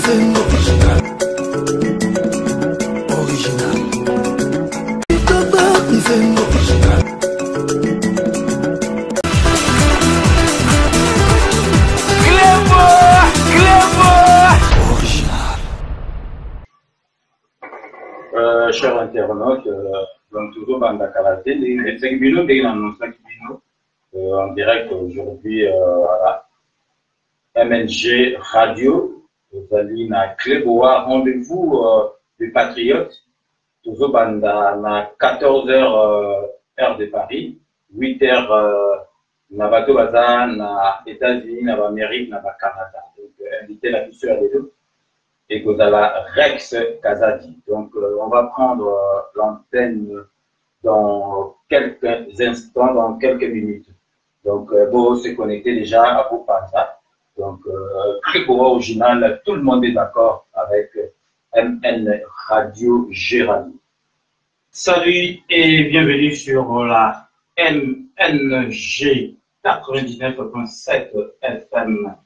Chers internautes, donc toujours dans la karaté, les Bino, en direct aujourd'hui à la MNG Radio, vous allez à Clébois, rendez-vous des Patriotes, toujours dans 14h heure de Paris, 8h Navato Baza, na États-Unis, na Amérique, na Canada. Donc invitez la mission à les deux. Et que la Rex Kazadi. Donc, on va prendre l'antenne dans quelques instants, dans quelques minutes. Donc, Bo s'est connecté déjà à Bopanda. Donc, très beau original, tout le monde est d'accord avec MN Radio Géraldine. Salut et bienvenue sur la MNG 99.7 FM,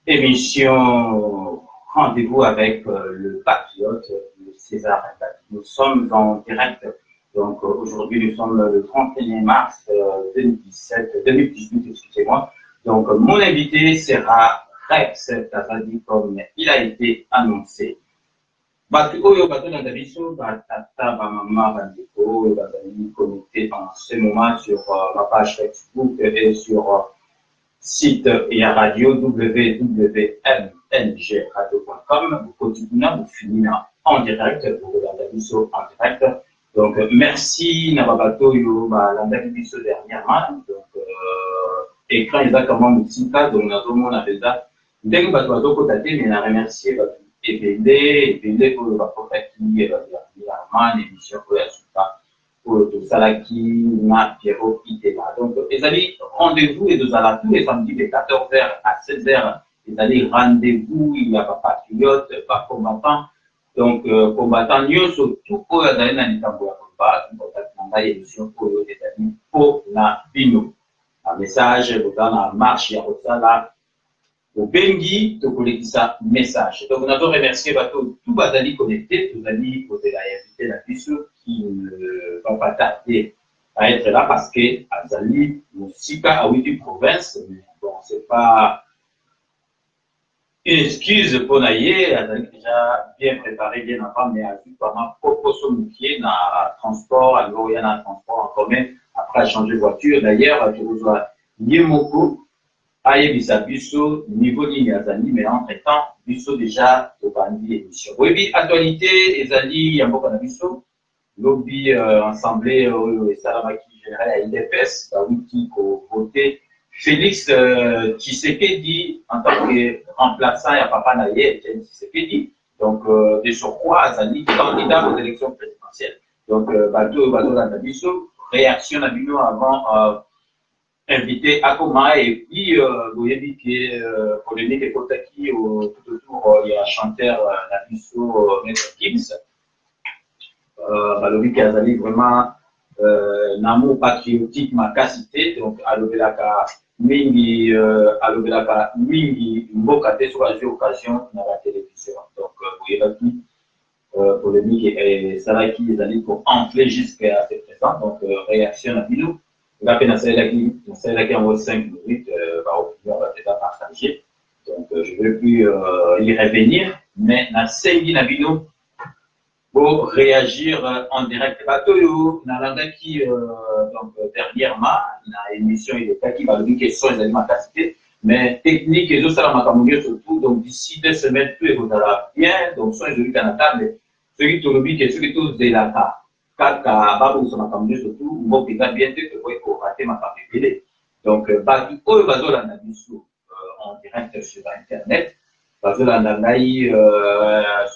émission Rendez-vous avec le patriote, le César Mbadi. Nous sommes en direct, donc aujourd'hui nous sommes le 31 mars 2018, excusez-moi. Donc mon invité sera Rex Kazadi comme il a été annoncé. Batu oyo bato na dabiso batata bamama bandeko bazali connecté en ce moment sur ma page Facebook et sur site et à radio www.mngradio.com. Vous continuez, vous finissez en direct, vous regardez Bisso en direct. Donc, merci Nababato Yo, Landabiso dernièrement. Donc, écran exactement Moussika, donc nous avons déjà. Dès que Bato Bato Kotate, mais on a remercié Bato Ebende pour le rapport qui est dernièrement, l'émission pour la Souta. Pour tout ça qui n'a Pierrot Itema. Donc, les amis, rendez-vous et nous allons tous les samedis de 14h à 16h. Les amis, rendez-vous, il n'y a pas patriote, pas combattant. Donc, combattant, nous surtout pour les amis, dans les tambours à combat, dans l'émission pour les amis, pour la bino. Un message, dans la marche, il y a ça au Bengi, de collecter ça message. Donc, nous avons remercié tout Badali connecté, nous allons poser la invité la puce qui ne va pas tarder à être là parce que Azali, Moussika, a oui, province, mais bon, c'est pas une excuse pour naïe, Azali déjà bien préparé, bien avant, mais a vu par ma propre sommetier dans le transport, à il y a un transport en commun, après à changer de voiture. D'ailleurs, je reçois Yemoko. Aïe Bisabiso, niveau ligne Azali, mais entre-temps, Biso déjà au bandi émission. Oui, actualité, Ezali, Yambo Kanabiso, lobby assemblée, Salamaki général à IDPS, qui a voté Félix Tshisekedi en tant que remplaçant à Papa Naye, Tshisekedi. Donc, de surcroît, Azali, candidat aux élections présidentielles. Donc, Bato Kanabiso, réaction à Bino avant. Invité à Koma et puis vous avez dit que polémique et Kotaki tout autour il y a un chanteur Nabiso Maître Gibbs Balobi qui a vraiment un amour patriotique ma cité donc alobelaka mingi mbokate sur la occasion dans la télévision donc vous avez dit polémique et Salaki les alliés pour enfler jusqu'à ce présent donc réaction à Bino. La peine à celle qui en 5 minutes, on va déjà partager. Donc, je ne veux plus y revenir, mais dans 5 minutes, pour réagir en direct. Bateau, dans la qui, donc, dernièrement, dans l'émission, il est qui va dire quelles sont les aliments capacité, mais technique et tout ça, la surtout. Donc, d'ici 2 semaines, tout est bien. Donc, soit les Canada, mais ceux qui sont le ceux qui sont de la table. Kaka babu sama kamne surtout mo pika bien te ko ko rater ma papelé donc batu oyo bazolanda biso en direct sur internet bazolanda ngai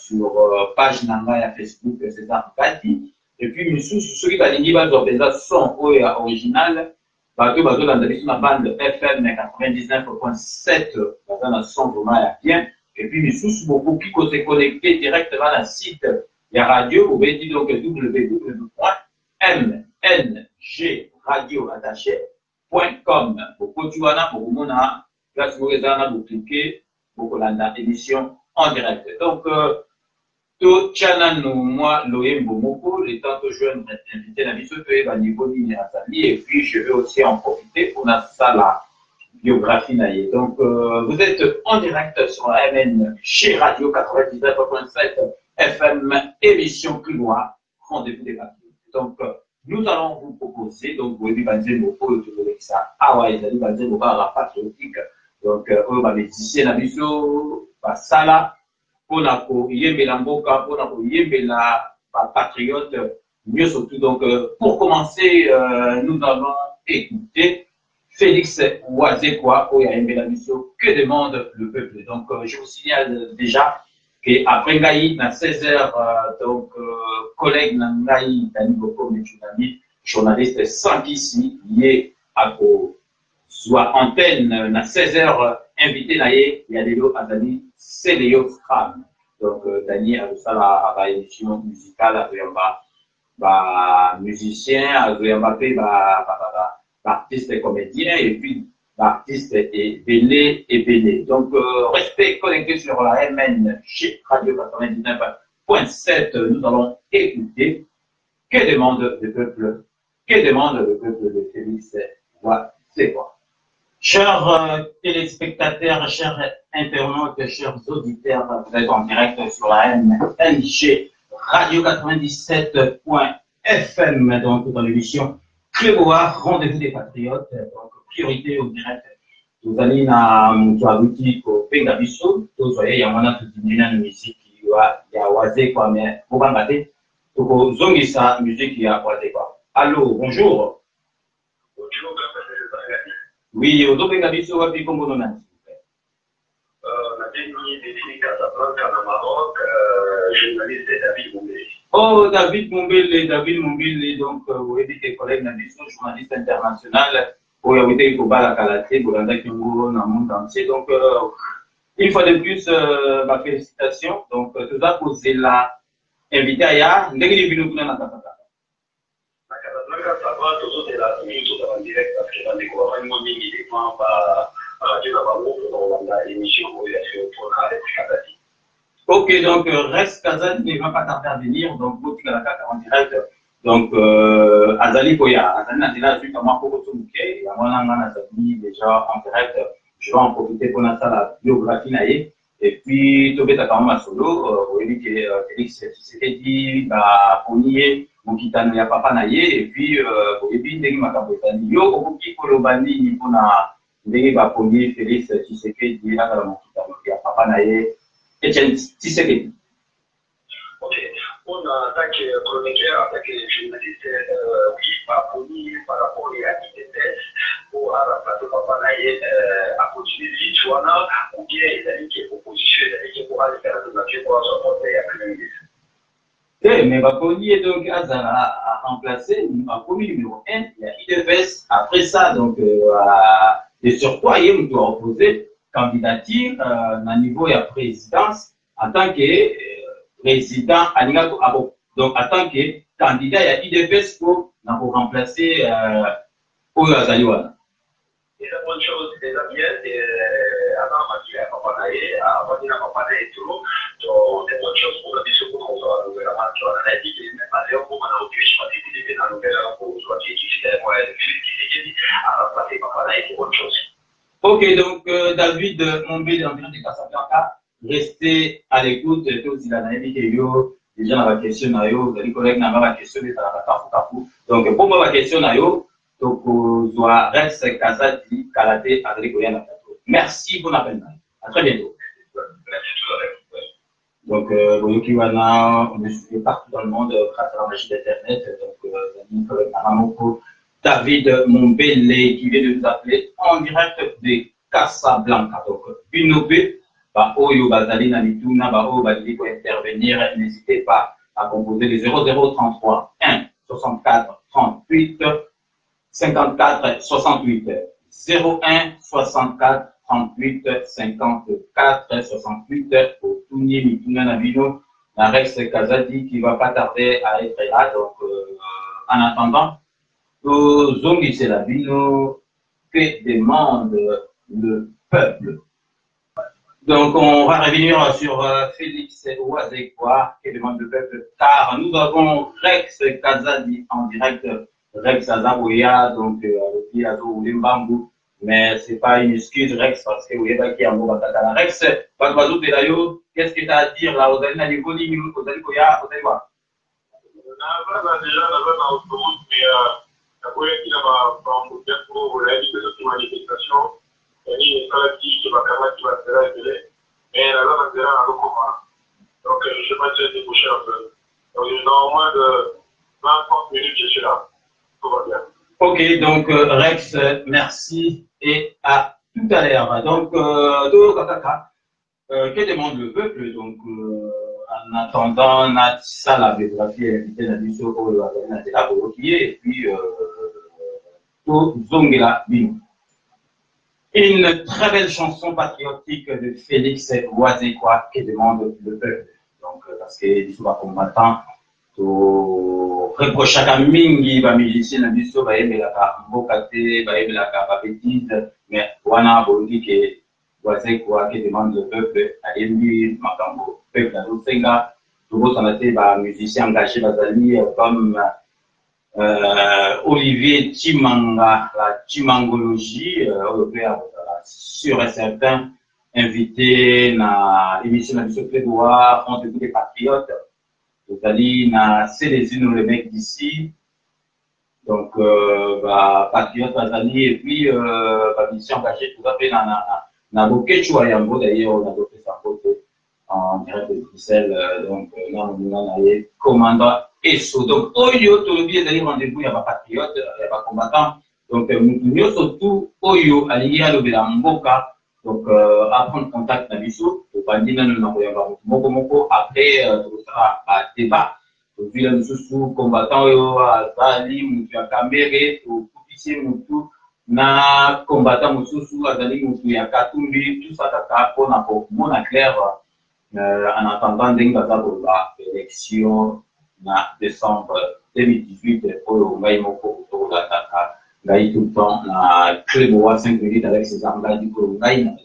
sur page nanga ya Facebook César Mbadi et puis misusu soki balingi bazopeza son oyo original batu bazolanda biso na bande FM 99.7 bazana son vraiment ya bien et puis misusu beaucoup qui se connecter directement na site il y a radio, vous pouvez dire donc www.mngradio.com. Pour continuer, pour vous, là, si vous avez vous cliquez, pour que l'émission en direct. Donc, tout channel moi, Loem Bomoko, les tantôt jeunes invités la mission de niveau Azali, et puis je vais aussi en profiter pour la biographie naïe. Donc, vous êtes en direct sur la MN chez Radio 99.7 FM, émission Clinois, rendez-vous des papiers. Donc, nous allons vous proposer, donc, vous avez dit Moko, ça, ah ouais, ils allaient dire Moko à la patriotique. Donc, eux, les musiciens, la mission, ça là, pour la yembela mboka, pour la yembela patriote, mieux surtout. Donc, pour commencer, nous allons écouter Félix Ouazekwa, pour yembela mission, que demande le peuple. Donc, je vous signale déjà qu'après Ngaï, à 16h, donc, collègue Ngaï, Dani Boko, journaliste sans ici, lié à soit antenne, à 16h, invité naïe, il y a des lots à Dani, c'est Léo Stram. Donc, Dani a ça la émission musicale, musicien, artiste et comédien, et puis artiste et belé. Donc, restez connectés sur la MN chez Radio 99.7. Nous allons écouter que demande le peuple, de Félix Ouazekwa. Chers téléspectateurs, chers internautes, chers auditeurs, vous êtes en direct sur la MNG Radio 97.FM, donc dans l'émission Clébois, rendez-vous des patriotes, donc priorité au direct. Vous allez dans mon boutique au Pengabiso, vous voyez, il y a un peu de musique qui y a Ouazekwa, mais vous va battre, vous avez sa musique qui y a Ouazekwa. Allô, bonjour. Bonjour, oui, au Dobe Gabiso, on va dire comment on a dit. On a défini Casablanca au Maroc, journaliste David Moumbele. Oh, David Moumbele, donc, vous avez dit que collègue Nabiso, journaliste international, pour y été au Balakalaté, pour l'Anda Kingo, dans le monde entier. Donc, une fois de plus, ma félicitation. Donc, tout ça pour la invité à Ya, n'ayez vu nous dans la Casablanca. Ça va, toujours de la minute en direct parce que dans des gouvernements immédiatement par Radio Navarro dans l'émission où il a fait pour Alex Kazadi. Ok, donc reste Kazadi ne va pas tarder à venir, donc vous êtes en direct. Donc Azali Koya, Azali n'a déjà vu comment pour Kotoumouké, et à moi Azali déjà en direct. Je vais en profiter pour lancer la biographie naïe. Et puis, Tobé Takama Solo, vous avez dit que Félix Tshisekedi, pour nier. Mokitano ya papa na ye et puis ndenge makambo ezali yo okoki koloba nini mpona ndenge bapongi Félix Tshisekedi akala mokitano ya papa na ye Etienne Tshisekedi. Ok, on a attaqué chroniqueur, attaqué journaliste, oui, bapongi par rapport à l'IDPS pour remplacer papa na ye à continuer de l'Itouana ou bien il a dit qu'il est opposition, il a dit qu'il pourra le faire de nature pour s'apporter à la ministre. Mais Baponi est donc à remplacer Baponi numéro 1, il y a IDFS. Après ça, donc, et sur quoi il doit opposer candidature à niveau de la présidence en tant que président à Nigato Abo. Donc, en tant que candidat, il y a IDFS pour remplacer Oyo Azaliwana. Et la bonne chose, c'est la bien, avant de à Papanaye, avant de Papanaye, tout, donc, des bonnes choses pour la mission pour qu'on soit gouvernement qui en a dit, mais malheureusement, pour qu'on a aucune choix d'idée dans le gouvernement pour soit qui fait moi, qui dit, à remplacer Papanaye, c'est bonne chose. Ok, donc, David Moumbele, en direct de Casablanca, restez à l'écoute, tous les analyses vidéo, déjà dans la question, vous allez collègues dans la question, donc, pour moi, la question, donc, reste Kazadi, Kalaté, Adrien Goyana. Merci, bon appel. À très bientôt. Merci tout à donc, Boyokiwana, on est suivi partout dans le monde grâce à la magie d'Internet. Donc, David Moumbele qui vient de nous appeler en direct de Casablanca. Donc, Binobé, Oyo Bazali Nalituna, Bao Bazali pour intervenir. N'hésitez pas à composer les 0033 1 64 38 54 68 01 64 38 54 68 pour Touni Mituna Nabino, la Rex Kazadi qui va pas tarder à être là. Donc, en attendant, Zongi Selabino, que demande le peuple? Donc, on va revenir sur Félix Ouazekwa, qui demande le peuple, car nous avons Rex Kazadi en direct, Rex Azaboya, donc, avec Azo Oulimbambu, mais c'est pas une excuse, Rex, parce que vous avez qui en gros, Rex, Bagbazo Pelayo, qu'est-ce que tu as à dire là, aux Alina Ligoni, aux Alikoya, aux Alikoya? Déjà, dans l'autoroute, mais après, il y a pour réaliser cette manifestation. Il qui va permettre qui va se révéler, mais la loi va à l'Okoma. Donc, je vais essayer de déboucher un peu. Donc, dans moins de 20-30 minutes, je suis là. Tout va bien. Ok, donc Rex, merci et à tout à l'heure. Donc, que demande le peuple? Donc, en attendant, Natissa, la biographie, invité Nabiso pour le et puis, Zongela Bino. Une très belle chanson patriotique de Félix Ouazekwa qui demande le peuple. Donc, parce que les combattants, reproche à Mingi, va musicien, la biso, va aimer la mbokate, va aimer la bêtise, mais wana boli que Ouazekwa qui demande le peuple, à aimer Makambo, peuple à l'Osenga, tout le monde va musicien engagé, bazali, comme Olivier Timanga, la timangologie, sûr et certain, invité dans l'émission de la mission Prébois, rendez-vous des patriotes. Vous allez dans Célésine, le mec d'ici. Donc, patriote, Bazali, et puis, mission engagée tout à fait dans le Quechua Yango, d'ailleurs, on a fait sa photo en direct de Bruxelles. Donc, là, on a commandant ESSO. Donc, Oyo, tout le bien d'aller rendez-vous, il y a pas patriote, il n'y a pas combattant. Donc, nous surtout, Oyo, allié à Mboka. Donc, à prendre contact avec nous, pour pas dire nous n'avons Moko, après, tout ça, à débat. Donc, nous sommes combattants, à Zali, Moutou, à Kamere, au Koutissier, Moutou, na combattant, Moutou, à Zali, Moutou, à Katumbi, tout ça, pour mon clair, en attendant l'élection en décembre 2018 pour le Moko pour l'attaque. Gaï tout le temps, la clé de 5 minutes avec ses armes du coup, Gaï n'a pas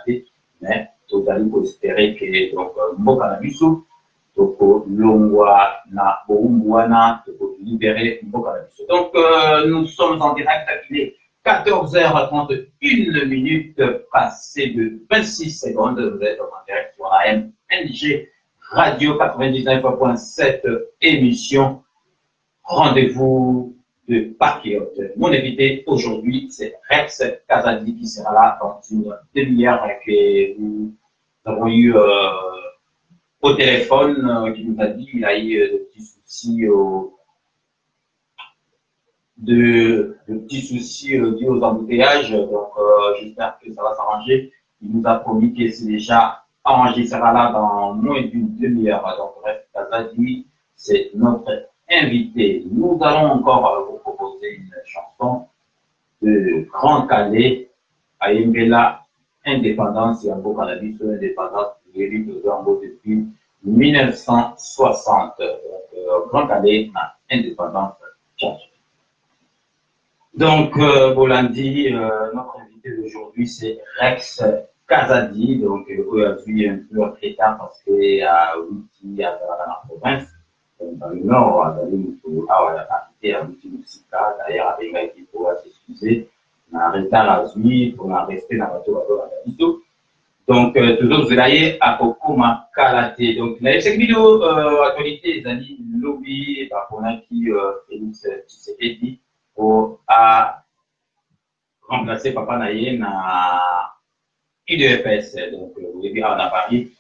de mais tout à pour espérer que donc Mboka na biso, donc Longwa na Boumwana, pour libérer Mboka na biso. Donc nous sommes en direct, il est 14h31 minutes, passé de 26 secondes. Vous êtes en direct sur la MNG Radio 99.7 émission. Rendez-vous de patriotes. Mon invité aujourd'hui, c'est Rex Kazadi qui sera là dans une demi-heure que nous avons eu au téléphone, qui nous a dit qu'il a eu de petits soucis dus aux embouteillages. Donc, j'espère que ça va s'arranger. Il nous a promis que c'est déjà arrangé. Il sera là dans moins d'une demi-heure. Donc, Rex Kazadi, c'est notre invité. Nous allons encore vous proposer une chanson de Grand Calais à Imbela, Indépendance et Ambo Cannabis, indépendance du de Zambo depuis 1960. Donc, Grand Calais, Indépendance, Tchad. Donc, Bolandi, notre invité d'aujourd'hui, c'est Rex Kazadi. Donc, on a vu un peu en état parce qu'il y a Wiki à la province. Dans le nord, on a arrêté à Moussika, d'ailleurs, avec un qui pourra s'excuser. On a arrêté à la Zui, on a resté dans la bateau. Donc, toujours, vous allez à Kokoma Kalate. Donc, dans cette vidéo, actualité, les amis, lobby, et par contre, qui, Félix Tshisekedi, pour remplacer Papa Naye dans IDFS. Donc, vous voyez bien, on a Paris.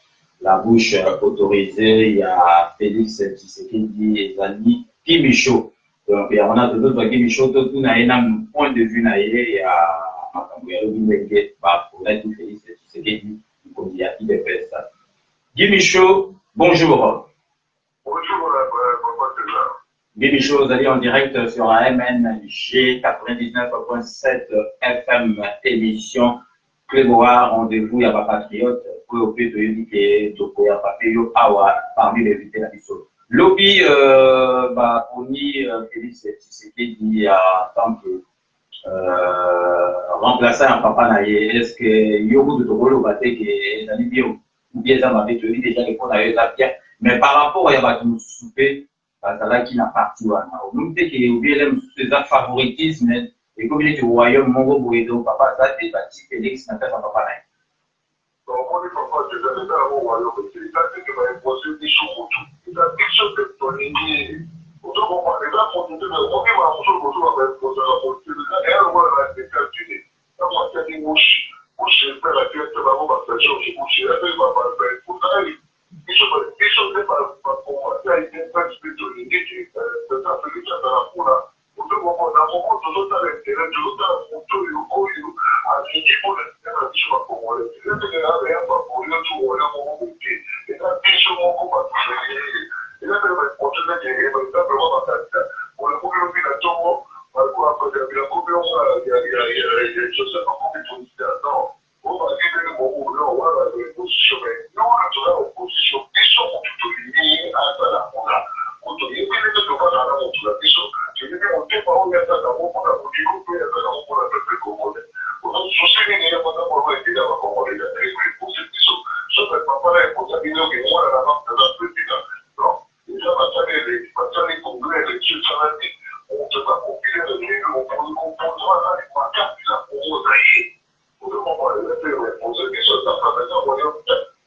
La bouche autorisée, il y a Félix Tshisekedi et Zali Kimicho. Donc, il y a on a d'autres Kimicho, tout le point de vue, il y a Makamouya, pour être Félix Tshisekedi, il y a IDPS. Kimicho, bonjour. Bonjour, Kimicho, vous allez en direct sur la MNG 99.7 FM émission. Prévoir rendez-vous, il y a pas patriote, pour au de Yunike, Toko, Awa, parmi les invités à l'issue. Lobby, on y, Félix Tshisekedi, en tant que remplaçant un papa naïe, est-ce que Yogo de Togolo va dire que les bien ou bien ça m'avait tenu déjà les points d'ailleurs la pierre, mais par rapport à Yabatou Soupé, là qui n'a pas tout à l'heure. Nous disons que bien les favoritisme et comme il est du royaume, mon gros papa, ça c'est bâti Félix n'a pas son papa naïe. Donc, on est papa, c'est un état au royaume, c'est ça que tu vas imposer des choses. C'est la question de ton idée. Autant qu'on parle, là, on dit, on dit, on va imposer la posture. Et on va la décalculer. Là, on va dire, mouche, c'est pas la tête, c'est vraiment ma passion, c'est mouche. Là, il va pas le faire. Pour ça, ils sont pas pour moi. Ça, il y a pas de spiritualité, c'est ça, c'est le cas dans la foule. Autant qu'on parle, dans mon monde, tout le temps, l'intérêt, tout le temps, on peut, à midi, pour le temps, je ne sais pas comment le dire.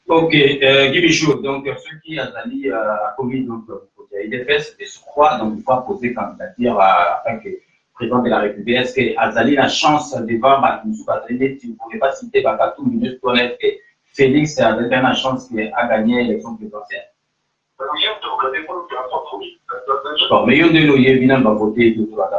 Ok, Guy Michaud, donc ceux qui a commis donc il est fait, c'était je crois, donc il faut poser candidature afin que président de la République. Est-ce que Azali a chance devant Batumsou Azali, tu ne pouvais pas citer Bakatou, mais juste connaître que Félix a la chance à gagner l'élection présidentielle. Bon, mais il y a des gens qui viennent voter tout ça.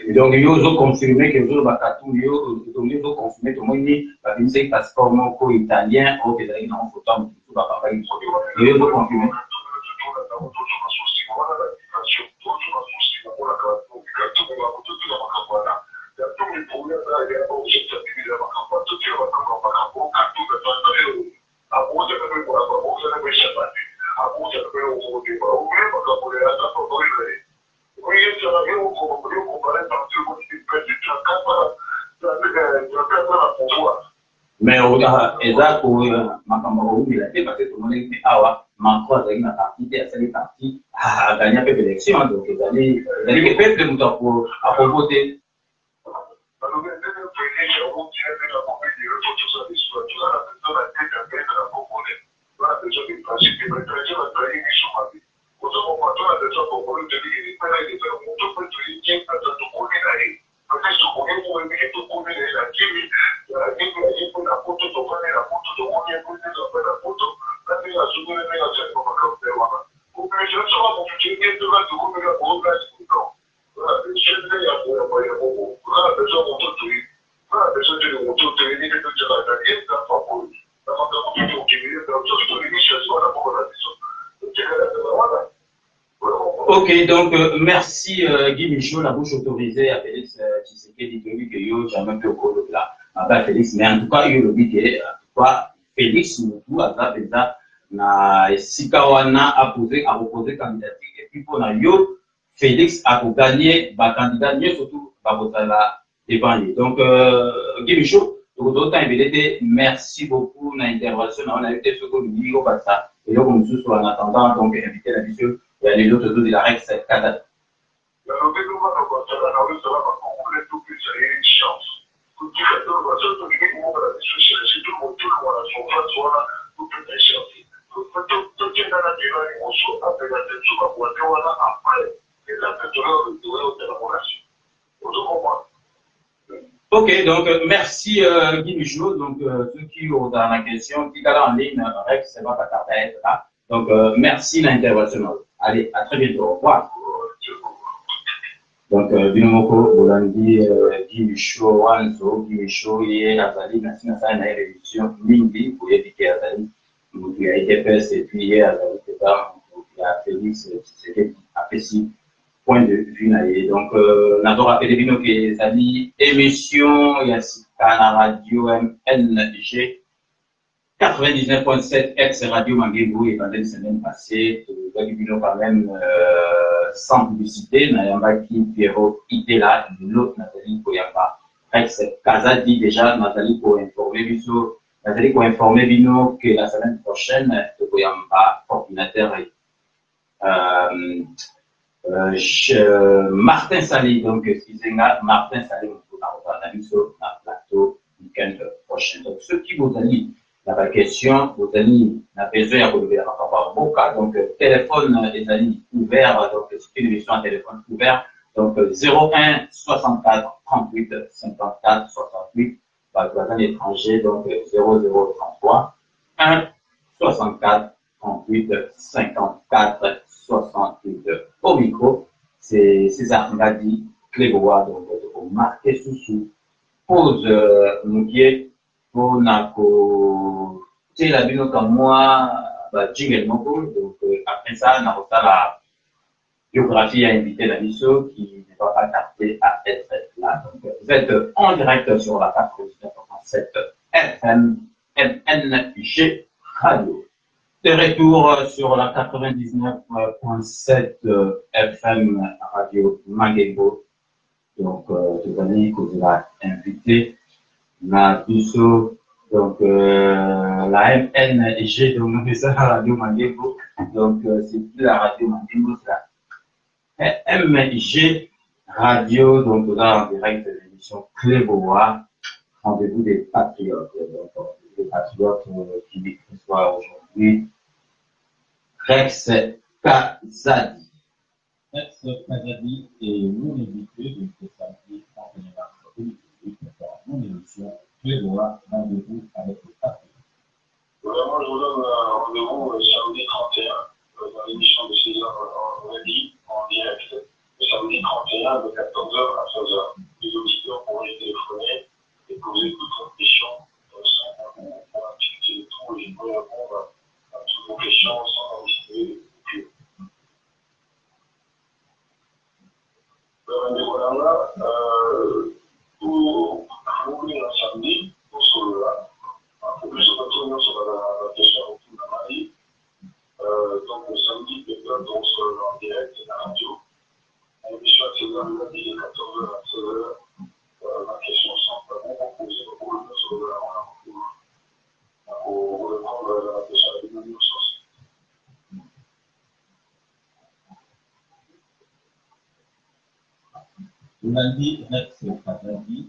Donc, ils ont confirmé que les Bakatou, ils ont confirmé que moi, c'est passeport italien, ou que les gens ont photo, ils ont confirmé. Mais on a exact pour Makamoro, il a été parce que tout le monde dit ah Macron a une partie, c'est parti à gagner un peu d'élection, donc ils allaient que de nous pour voter. Ok, donc merci Guy Michaud, la bouche autorisée à Félix Tshisekedi de que yo jamais pu au là. Félix, mais en tout cas, il le dit que en tout cas Félix Moutou a na Sikawana a proposé candidature et puis pour na yo Félix a gagné ba candidat mieux surtout ba votala devant lui. Donc Guy Michaud, merci beaucoup na intervention on a eu ce que nous dit au basa et donc nous sommes en attendant donc inviter la mission. Il y a les autres de la règle, c'est cadre. Ok, donc merci Guy Michaud. Donc ceux qui ont dans la question, qui sont en ligne, règle, c'est pas tarder là. Donc merci l'intervention. Allez, à très bientôt. Au revoir. Donc, Binomoko, Bolandi, Gimisho, Wanzo, Gimisho, Yé, Azali, Nassina, ça, une révision, Mingi, pour éviter Azali, donc il y a EDPS, et puis Yé, Azali, donc il y a Félix, c'était apprécié, point de vue, donc, Nador a fait des Bino qui Azali, émission, il y a Sikana Radio MNG, 99.7 ex-radio Manguebo et pendant la semaine passée, Bino quand même sans publicité, Nayambaki, Pierrot, Itela, l'autre Nathalie Koyamba. Ex Kazadi déjà, Nathalie pour informer Bino, Nathalie pour informer Bino que la semaine prochaine, Koyamba, ordinateur Martin Sali, donc excusez-moi, Martin Sali, on va analyser sur le plateau week-end prochain. Donc, ceux qui vous allez la question, vous avez besoin de relever la donc téléphone est ouvert, donc c'est une émission à téléphone ouvert, donc 01 64 38 54 68, par voisin étranger, donc 0033 1 64 38 54 68. Au micro, c'est César Ngadi Clébois, donc vous marquez sous pause Moukier. C'est la bino comme moi, jingle moko. Donc après ça, on a la biographie à inviter la misso qui ne va pas tarder à être là. Donc vous êtes en direct sur la 99.7 FM MNG Radio. De retour sur la 99.7 FM Radio Manguebo. Donc vous allez que vous avez invité la BISO, donc la MNG, donc c'est ça la radio Manguebo, donc c'est plus la radio Manguebo, c'est la MNG Radio, donc là en direct de l'émission Clébois, rendez-vous des patriotes, donc les patriotes qui reçoivent aujourd'hui Rex Kazadi. Rex Kazadi est mon invité de ce samedi 31 mars 2018 pour mon émission Clébois, rendez-vous avec les patriotes. Vraiment, je vous donne rendez-vous samedi 31 dans l'émission de 6h en direct. Le samedi 31 de 14h à 16h. Les auditeurs pourront les téléphoner et poser toutes leurs questions pour discuter de tout et pour répondre à toutes vos questions sans en discuter. Voilà, pour ouvrir un samedi, pour plus se retourner sur la question de la Marie. Donc le samedi, peut-être en direct à la radio. L'émission à 16h, lundi, de 14h à 16h. La question simplement posée pour le sur pour répondre à la question avec une source. Lundi, Rex Kazadi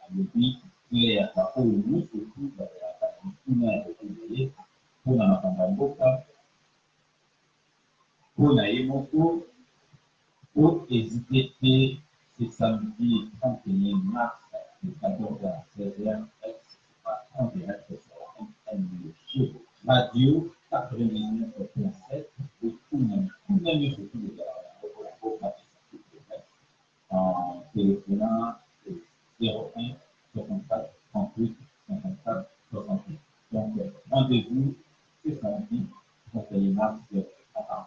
a dit que à Oulu, surtout dans la Palestine république, pour la Makamboka, pour la Yemoko, pour hésiter ce samedi 31 mars de 14h à 16h, en direct sur MNG Radio 99.7 de Kounami, surtout de la en téléphonant 01 64 38 54 68. Donc, rendez-vous ce samedi 31 mars à 14h.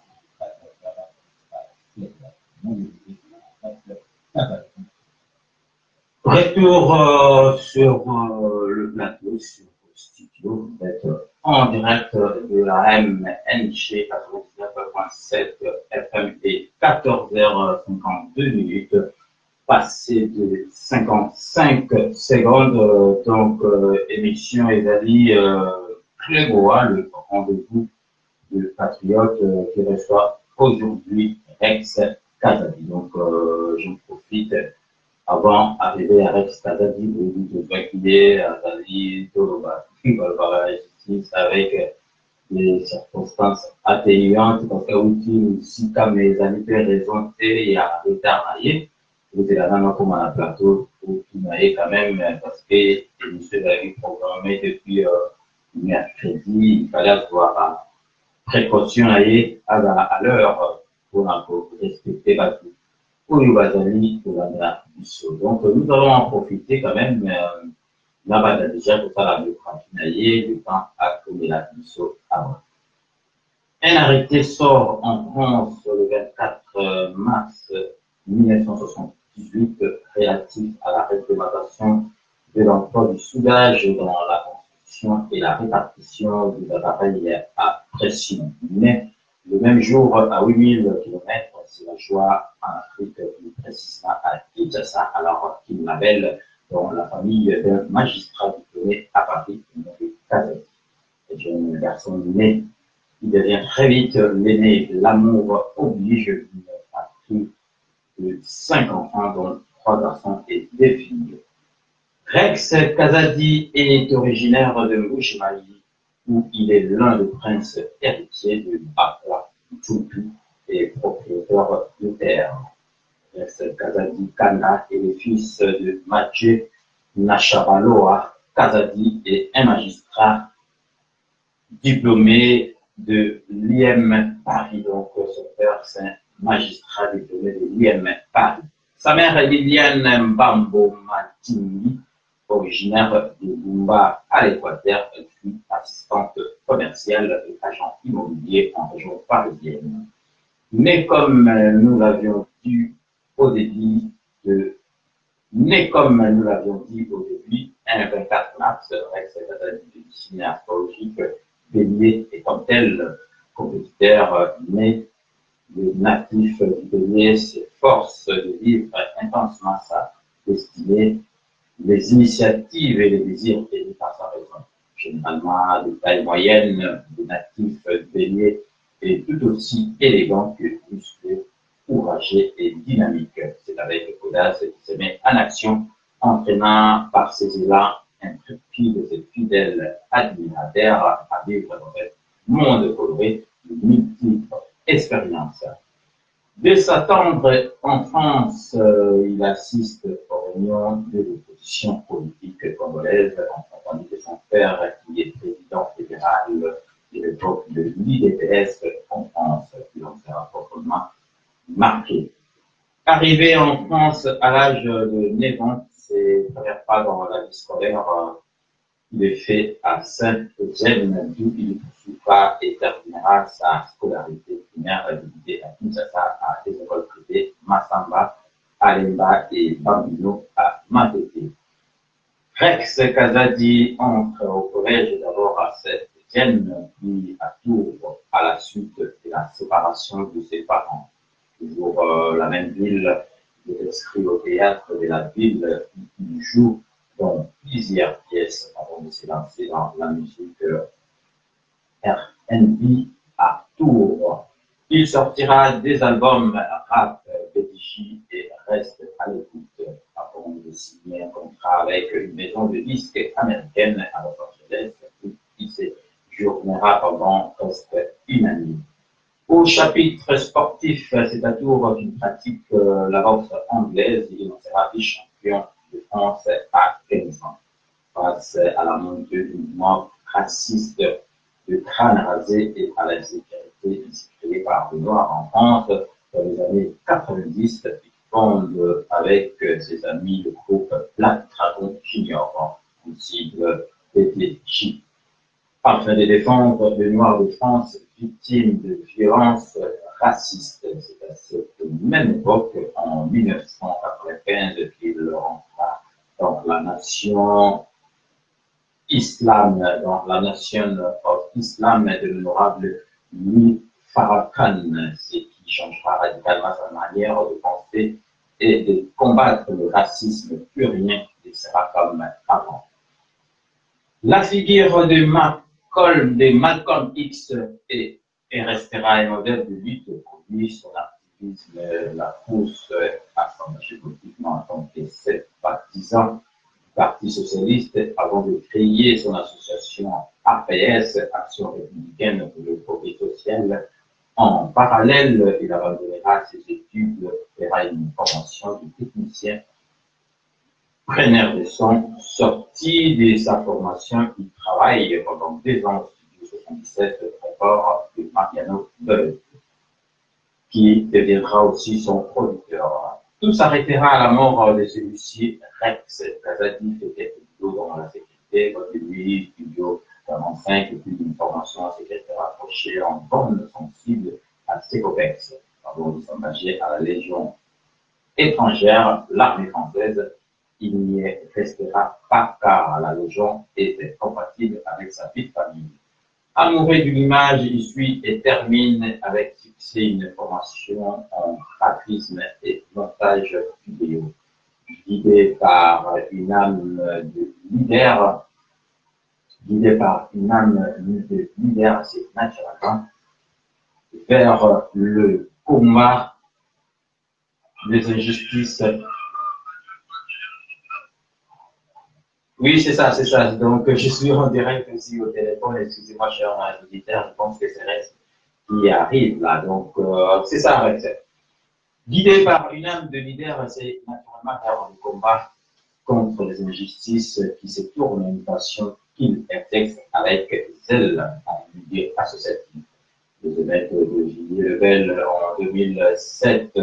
Retour sur le plateau, sur le studio, vous êtes en direct de la MNG 99.7 FM et 14h52 minutes, passé de 55 secondes, donc émission Ezali Clébois, le rendez-vous de patriote qui reçoit aujourd'hui Rex Kazadi. Donc j'en profite avant d'arriver à Rex Kazadi, vous dites qu'il est à Zali, Toloba, la justice avec des circonstances atténuantes, parce que aussi, comme les amis peuvent raison, il y a un retard maillé, vous êtes là comme à la plateau, vous maillez quand même, parce que l'émission avait programmé depuis mercredi, il fallait avoir précaution à l'heure pour respecter la Oyubazali Olanda Bisso. Donc, nous allons en profiter quand même. Là-bas, déjà, pour ça, la finailler, le temps à Komela Bisso avant. Un arrêté sort en France le 24 mars 1978 relatif à la réglementation de l'emploi du soudage dans la construction et la répartition des appareils à pression. Mais le même jour, à 8000 km, c'est la joie en Afrique, plus précisément à Kinshasa, alors qu'il m'appelle dans la famille d'un magistrat diplômé à Paris, nommé Kazadi. C'est un garçon né. Il devient très vite l'aîné. L'amour oblige une patrie de 5 enfants, dont 3 garçons et 2 filles. Rex Kazadi est originaire de Mbujimayi, où il est l'un des princes héritiers de Bakwa Tchoupi et propriétaire de terre. Rex Kazadi Kanda est le fils de Mathieu Nachabaloa Kazadi et un magistrat diplômé de l'IM Paris. Donc, son père, c'est un magistrat diplômé de l'IM Paris. Sa mère est Liliane Mbambo Matini, originaire de Bumba à l'Équateur. Elle fut assistante commerciale et agent immobilier en région parisienne. Mais comme nous l'avions dit au début, un 24 mars, Rex Kazadi du signe astrologique Bélier est comme tel compétiteur né. Le natif du Bélier s'efforce de vivre intensement sa destinée, les initiatives et les désirs bénis par sa raison. Généralement de taille moyenne, le natif du Bélier est tout aussi élégant que musclé, courageux et dynamique. C'est avec audace qu'il se met en action, entraînant par ses élans intrépides et fidèles admirateurs à vivre dans un monde coloré de multiples expériences. Dès sa tendre enfance, il assiste aux réunions de l'opposition politique congolaise en compagnie de son père, qui est président fédéral de l'époque de l'IDPS en France, qui l'on sera proprement marqué. Arrivé en France à l'âge de 9 ans, ses premiers pas dans la vie scolaire, il est fait à Saint-Eugène, d'où il poursuivra et terminera sa scolarité primaire divisée à Kinshasa à des écoles privées, Massamba, Alemba et Bambino à Matete. Rex Kazadi entre au collège d'abord à Saint-Eugène, puis à Tours à la suite de la séparation de ses parents. Toujours la même ville, il est inscrit au théâtre de la ville où il joue dans plusieurs pièces avant de se lancer dans la musique R&B à Tours. Il sortira des albums rap, BDJ et reste à l'écoute avant de signer un contrat avec une maison de disques américaine à Los Angeles où il séjournera pendant presque une année. Au chapitre sportif, c'est à Tours qu'il pratique la boxe anglaise. Il sera vice-champion de France à 15 ans. Face à la montée du mouvement raciste de crâne rasé et à l'insécurité créée par les Noirs en France dans les années 90, il fonde avec ses amis le groupe Black Dragon Junior, en cible PTJ, afin de défendre les Noirs de France victimes de violences racistes. C'est à cette même époque, en 1995, qu'il rentra dans la nation of Islam de l'honorable Louis Farrakhan, ce qui changera radicalement sa manière de penser et de combattre le racisme. Plus rien ne sera comme avant. La figure de Malcolm X et restera un modèle de lutte pour lui. Son activisme la pousse à s'engager politiquement en tant que sympathisant du Parti socialiste avant de créer son association APS, Action républicaine pour le progrès social. En parallèle, il abandonnera ses études, fera une formation de technicien preneur de son. Sorti de sa formation, il travaille pendant 2 ans au studio 77 très fort de Mariano Bellotti, qui deviendra aussi son producteur. Tout s'arrêtera à la mort de celui-ci. Rex Kazadi fait quelques vidéos dans la sécurité, votre lui, studio 45, et plus d'informations à secrétaire approché en bande sensible à Secopex. Pardon, ils sont engagés à la Légion étrangère, l'armée française. Il n'y restera pas car la Légion était compatible avec sa vie de famille. Amoureux de l'image, il suit et termine avec succès une formation en graphisme et montage vidéo. Guidé par une âme de leader, c'est naturellement vers le combat des injustices. Oui, c'est ça, c'est ça. Donc, je suis en direct aussi au téléphone. Excusez-moi, cher auditeur, je pense que c'est Rex qui arrive là. Donc, c'est ça, Rex. Guidé par une âme de leader, c'est naturellement vers le combat contre les injustices qui se tournent à une passion qu'il exerce avec zèle en milieu associatif. Les événements de Juillet Level en 2007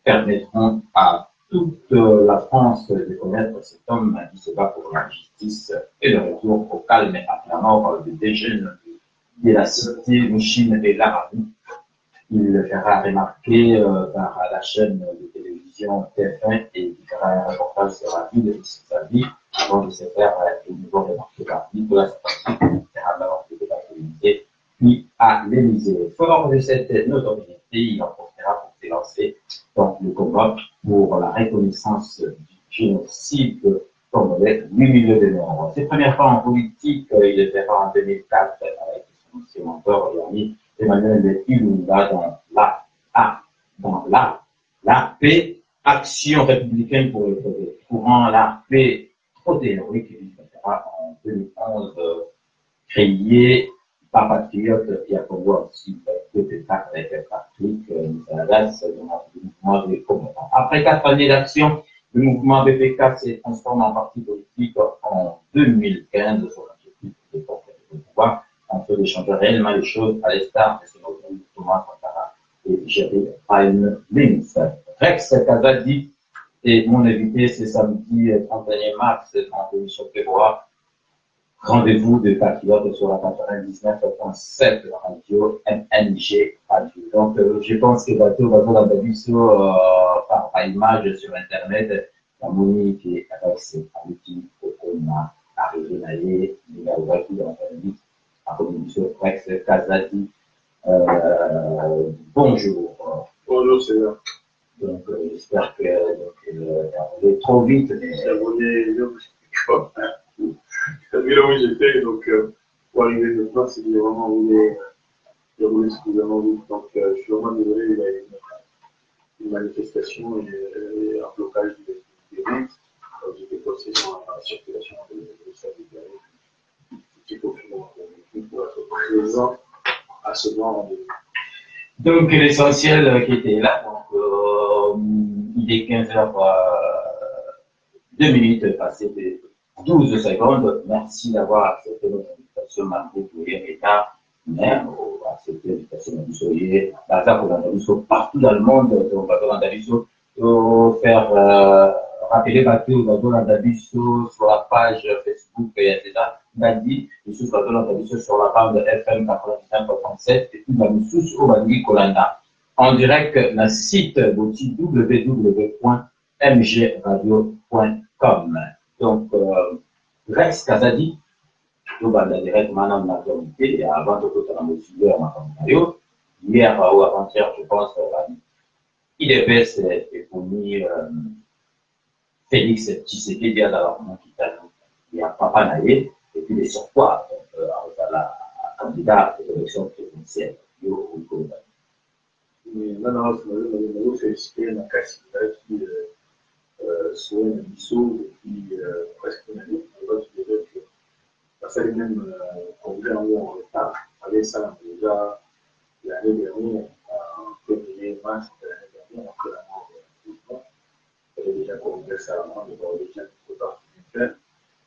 permettront à toute la France de connaître cet homme qui se bat pour la justice et le retour au calme après la mort de deux jeunes de la cité Mouchine et l'Arabie. Il le fera remarquer par la chaîne de télévision TF1 et il fera un reportage sur la vie de sa vie avant de se faire de nouveau remarquer par Nicolas Sarkozy, qui sera d'abord de la télévisée, puis à l'Élysée. Fort de cette notoriété, il en profitera pour s'élancer dans le combat pour la reconnaissance du génocide congolais, 8 millions de morts. Ses premières fois en politique, il le fera en 2004 avec son ancien mentor et ami Emmanuel Ilunga dans la paix, action républicaine pour le progrès. Courant la paix pro-théorique qu'il fera en 2011, créé par patriote qui a conduit aussi deux spectacles avec Patrick Saladas dans le mouvement des combattants. Après 4 années d'action, le mouvement BPK s'est transformé en parti politique en 2015 sur l'objectif de porter le pouvoir. On peut changer réellement les choses à l'instar de ce modèle Thomas Sankara et Jerry Prime Links. Rex Kazadi est mon invité ce samedi 31 mars en émission février. Rendez-vous de patriotes sur la 99.7 radio MNG Radio. Donc, je pense que Bateau va voir la vidéo par image sur Internet. La Monique et Rex Kazadi, on a arrivé d'aller, il y a aujourd'hui dans la vie. Monsieur Rex Kazadi. Bonjour. Bonjour, c'est là. Donc, j'espère que on est trop vite. Mais... Vu là où j'étais, donc pour arriver maintenant, c'est vraiment roulé suffisamment vite. Donc, je suis vraiment désolé, il y a une manifestation et un blocage des routes. J'étais posté dans la circulation de ça de petit confinement pour être présent à ce grand rendez-vous. Donc, l'essentiel qui était là, donc, il est 15h, 2 minutes passées de 12 secondes. Merci d'avoir accepté notre invitation, malgré tout l'état, mais accepté l'invitation de Soyer, partout dans le monde, donc, faire rappeler sur la page Facebook, etc. Badi, Moussous sur la page de FM 95.7 et puis Moussous au Badi Kolanda. En direct, le site www.mgradio.com. Donc, Rex Kazadi, nous allons directement dans l'actualité et avant de tout à l'heure, hier ou avant-hier, je pense, IDPS est fourni Félix Tshisekedi à la il y a Papa Naye, et puis les surpoids, la candidat aux élections présidentielles. Mais non, je féliciter la casse qui soit un bisou depuis presque une année. Ça fait même congrès en retard. Avec ça, déjà l'année dernière, en 1er mars de l'année dernière, après la mort de Mouvement, j'avais déjà congrès ça avant, de voir déjà une partie du fait.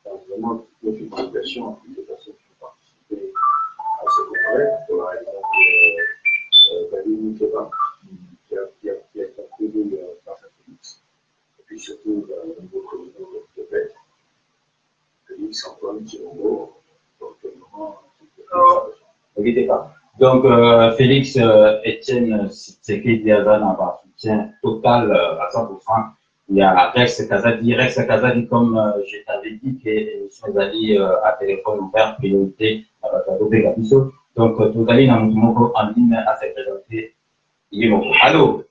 Donc vraiment, toutes les félicitations à toutes les personnes qui ont participé à ce congrès. Par exemple, David Nikeba, qui a contribué par cette n'hésitez pas. Donc, Félix Etienne Tshisekedi Azana va soutien total à 100%. Il y a Rex Kazadi, comme je t'avais dit, que nous allons à téléphone ouvert, priorité à Batado Begabiso. Donc, vous allez dans notre mot en ligne à se présenter. Allô?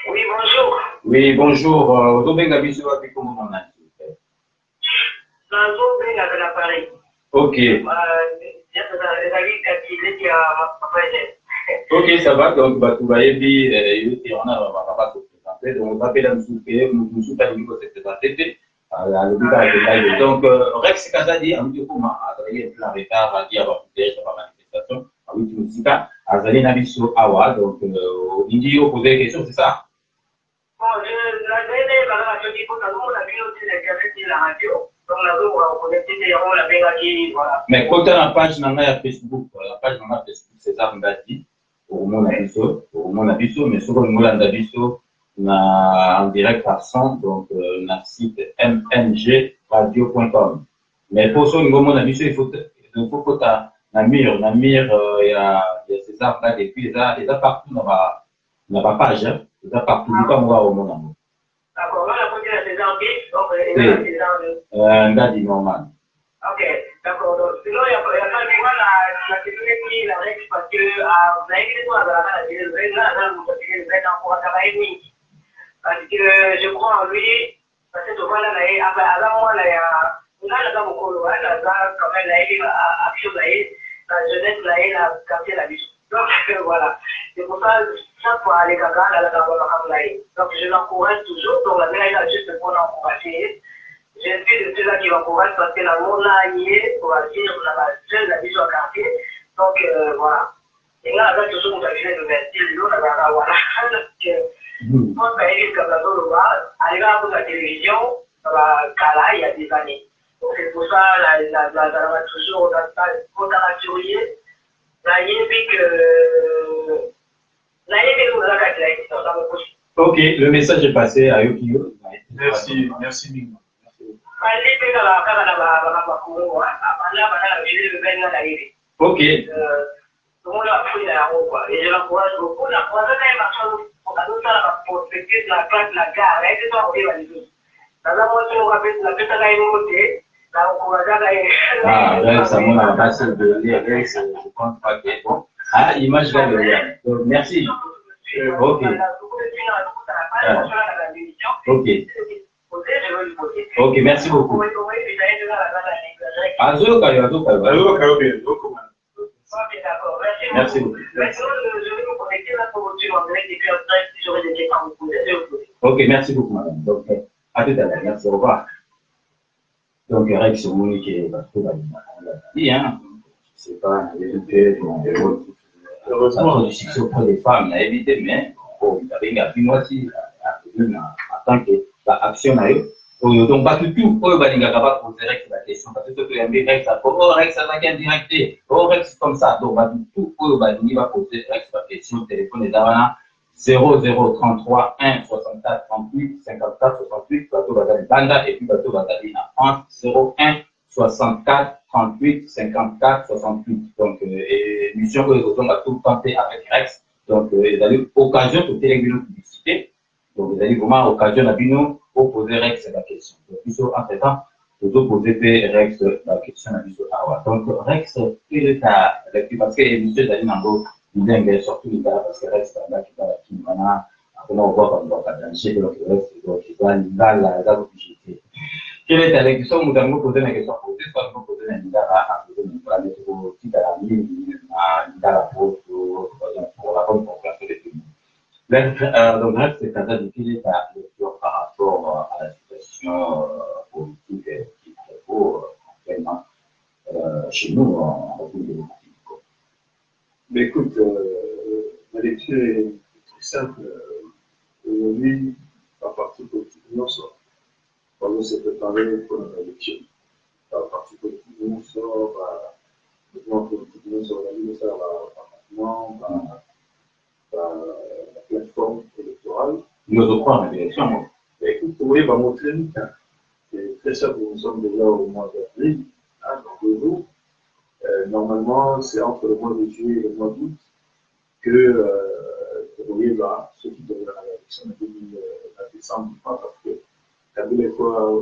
Oui, bonjour. Oui, bonjour. Odo Begabiso, avec comment on a dit? L'appareil. Ok. Ok, ça va. Donc, tu vas y aller, on a donc, on va appeler la Moussou Kalimi pour se présenter à l'hôpital de Taïwan. Donc, Rex Kazadi, en dit comment, à travailler un peu en retard, à dire, à faire la manifestation, à Wikimusika, à Zali Nabiso Awa. Donc, Indi, vous posez des questions, c'est ça? Bon, la dernière, on a vu aussi la radio. Donc, on a connecté des héros, la Bengaki, voilà. Mais quand on a la page dans Facebook, c'est ça, on a dit, au monde Abisso, mais sur le monde Abisso, en direct par son, donc le site mngradio.com. Mais pour ce niveau mon avis, il faut que tu aies la mire, il y a ces arbres-là, et puis il y a partout dans la page, il y a partout, du temps au mon amour. D'accord, là, la première saison, donc un gars dit normal. Ok, d'accord. Donc, sinon, il y a pas la sécurité, la règle, parce que, vous avez dit que parce que je crois en lui, parce que souvent, là, avant moi, là, il y a beaucoup de quand même, action, la jeunesse, la quartier, la vie. Donc, voilà. C'est pour ça, chaque fois, les gars, donc, je l'encourage toujours. Donc, la meilleure est juste pour l'encourager. Je suis de ceux-là qui l'encouragent parce que la monde là, il est, pour dire, la jeune, la vie sur le quartier. Donc, voilà. Et là, avec toujours, on a vu les autres, voilà. Quand arrivé à la télévision, il y a des années. C'est pour ça toujours on a rassuré. Ok, le message est passé à Yokio. Merci, Ming. Ok. Tout le monde a pris la roue, quoi. Et je l'encourage beaucoup. La troisième on a tout ça, la prospective, la classe, la gare, et tout ça, on va les deux. La moitié, on va faire la petite à monter. Là, on va aller. Ah, là, ça m'a passé de lire, je pense pas que c'est bon. Ah, image là, donc, merci. Ok. Ok. Ok, merci beaucoup. Merci beaucoup. Ok, merci beaucoup, madame. Donc, à tout à l'heure. Merci, au revoir. Donc, Rex Monique est dit, hein, c'est pas heureusement, du succès auprès des femmes, il a évité, mais bon, il avait une moitié en tant que action. Donc, pas tout, il va dire poser Rex la question, parce que tout le monde Rex, Rex, ça va bien directé, Rex comme ça, donc, pas tout, il va poser Rex la question, téléphone est là, 0033 1 64 38 54 68, bateau Bazali Banda, et puis bateau Bazali en France, 01 64 38 54 68. Donc, mission que nous avons tout tenté avec Rex. Donc, il y a eu occasion de faire une publicité. Donc, il y a eu vraiment occasion de poser Rex la question. Donc, entre temps, nous avons posé Rex la question à donc, Rex, quelle est ta lecture? Parce que l'émission d'Ali Nango, il est surtout le cas, parce que Rex, là, qui va la qui maintenant, comment on voit comme on va danser, donc il va la publicité. Quelle est ta lecture? Nous avons posé la question posée, soit nous poser la mise à poser la mettre au titre à la ligne, à la pause, pour la bonne compréhension des tout. Donc, Rex, c'est à dire quelle est ta lecture par rapport à la situation politique qui prévaut actuellement chez nous en République démocratique? Mais écoute, la lecture est très simple. Aujourd'hui, la partie politique nous sort. On s'est préparé pour la élection. La partie politique nous sort, le plan politique nous sort, la plateforme électorale. Nous autres, on a des élections. Écoute, oui, va montrer vite. C'est très simple, nous sommes déjà au mois d'avril, dans 2 jours. Normalement, c'est entre le mois de juillet et le mois d'août que Royer va, ceux qui devraient la élection en décembre, parce que Kabila est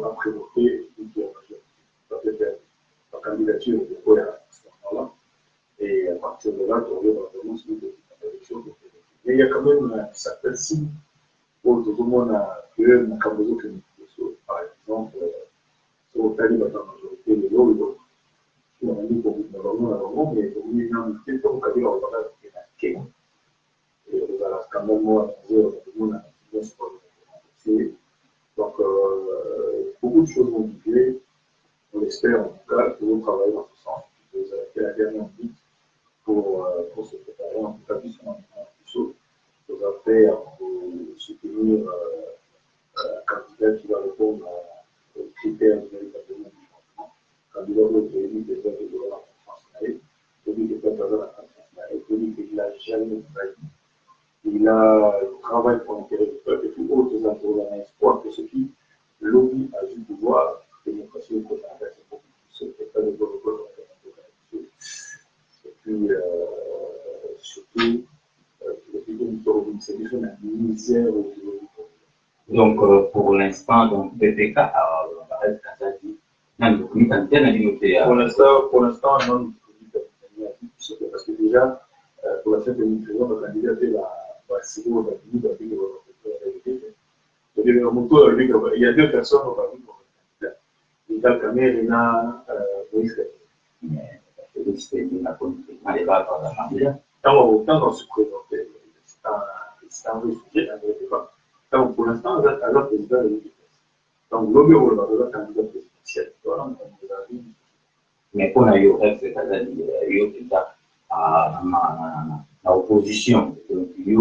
après voter, la candidature de Royer à ce moment-là. Et à partir de là, Royer va vraiment se mettre dans l'élection. Mais il y a quand même certains signes où tout le monde a que Nakamozo que nous, par exemple, sur le Tali, dans la majorité, les autres, on a dit qu'on normalement, mais on a dit qu'on a dit qu'on a dit qu'on a dit et vous allez quand même dire qu'on a dit donc, beaucoup de choses vont bouger. On espère en tout cas que vous travaillez dans ce sens. Vous avez fait la dernière minute pour se préparer, en tout cas, puisqu'on a des choses. Vous avez fait pour soutenir un candidat qui va répondre aux critères de l'établissement du changement. Candidat de pays qui est de la confiance naïve, celui qui est de la confiance naïve, celui qui n'a jamais trahi. Il a travaillé pour l'intérêt du peuple et puis autres acteurs en espoir que ce qui lobby à du pouvoir, démocratie et coopération, c'est pas de bon et puis surtout, c'est une misère. Donc, pour l'instant, donc, PPK, pour l'instant, non, parce que déjà, pour la simple raison, le candidat est il y a deux personnes au Babi pour le candidat. Il y a Kamer et Moïse. Tant qu'on se présente, c'est un vrai sujet, un vrai débat. Donc, pour l'instant, on a un président de l'Église. Donc, l'homme est un candidat présidentiel. Mais pour la opposition, il y a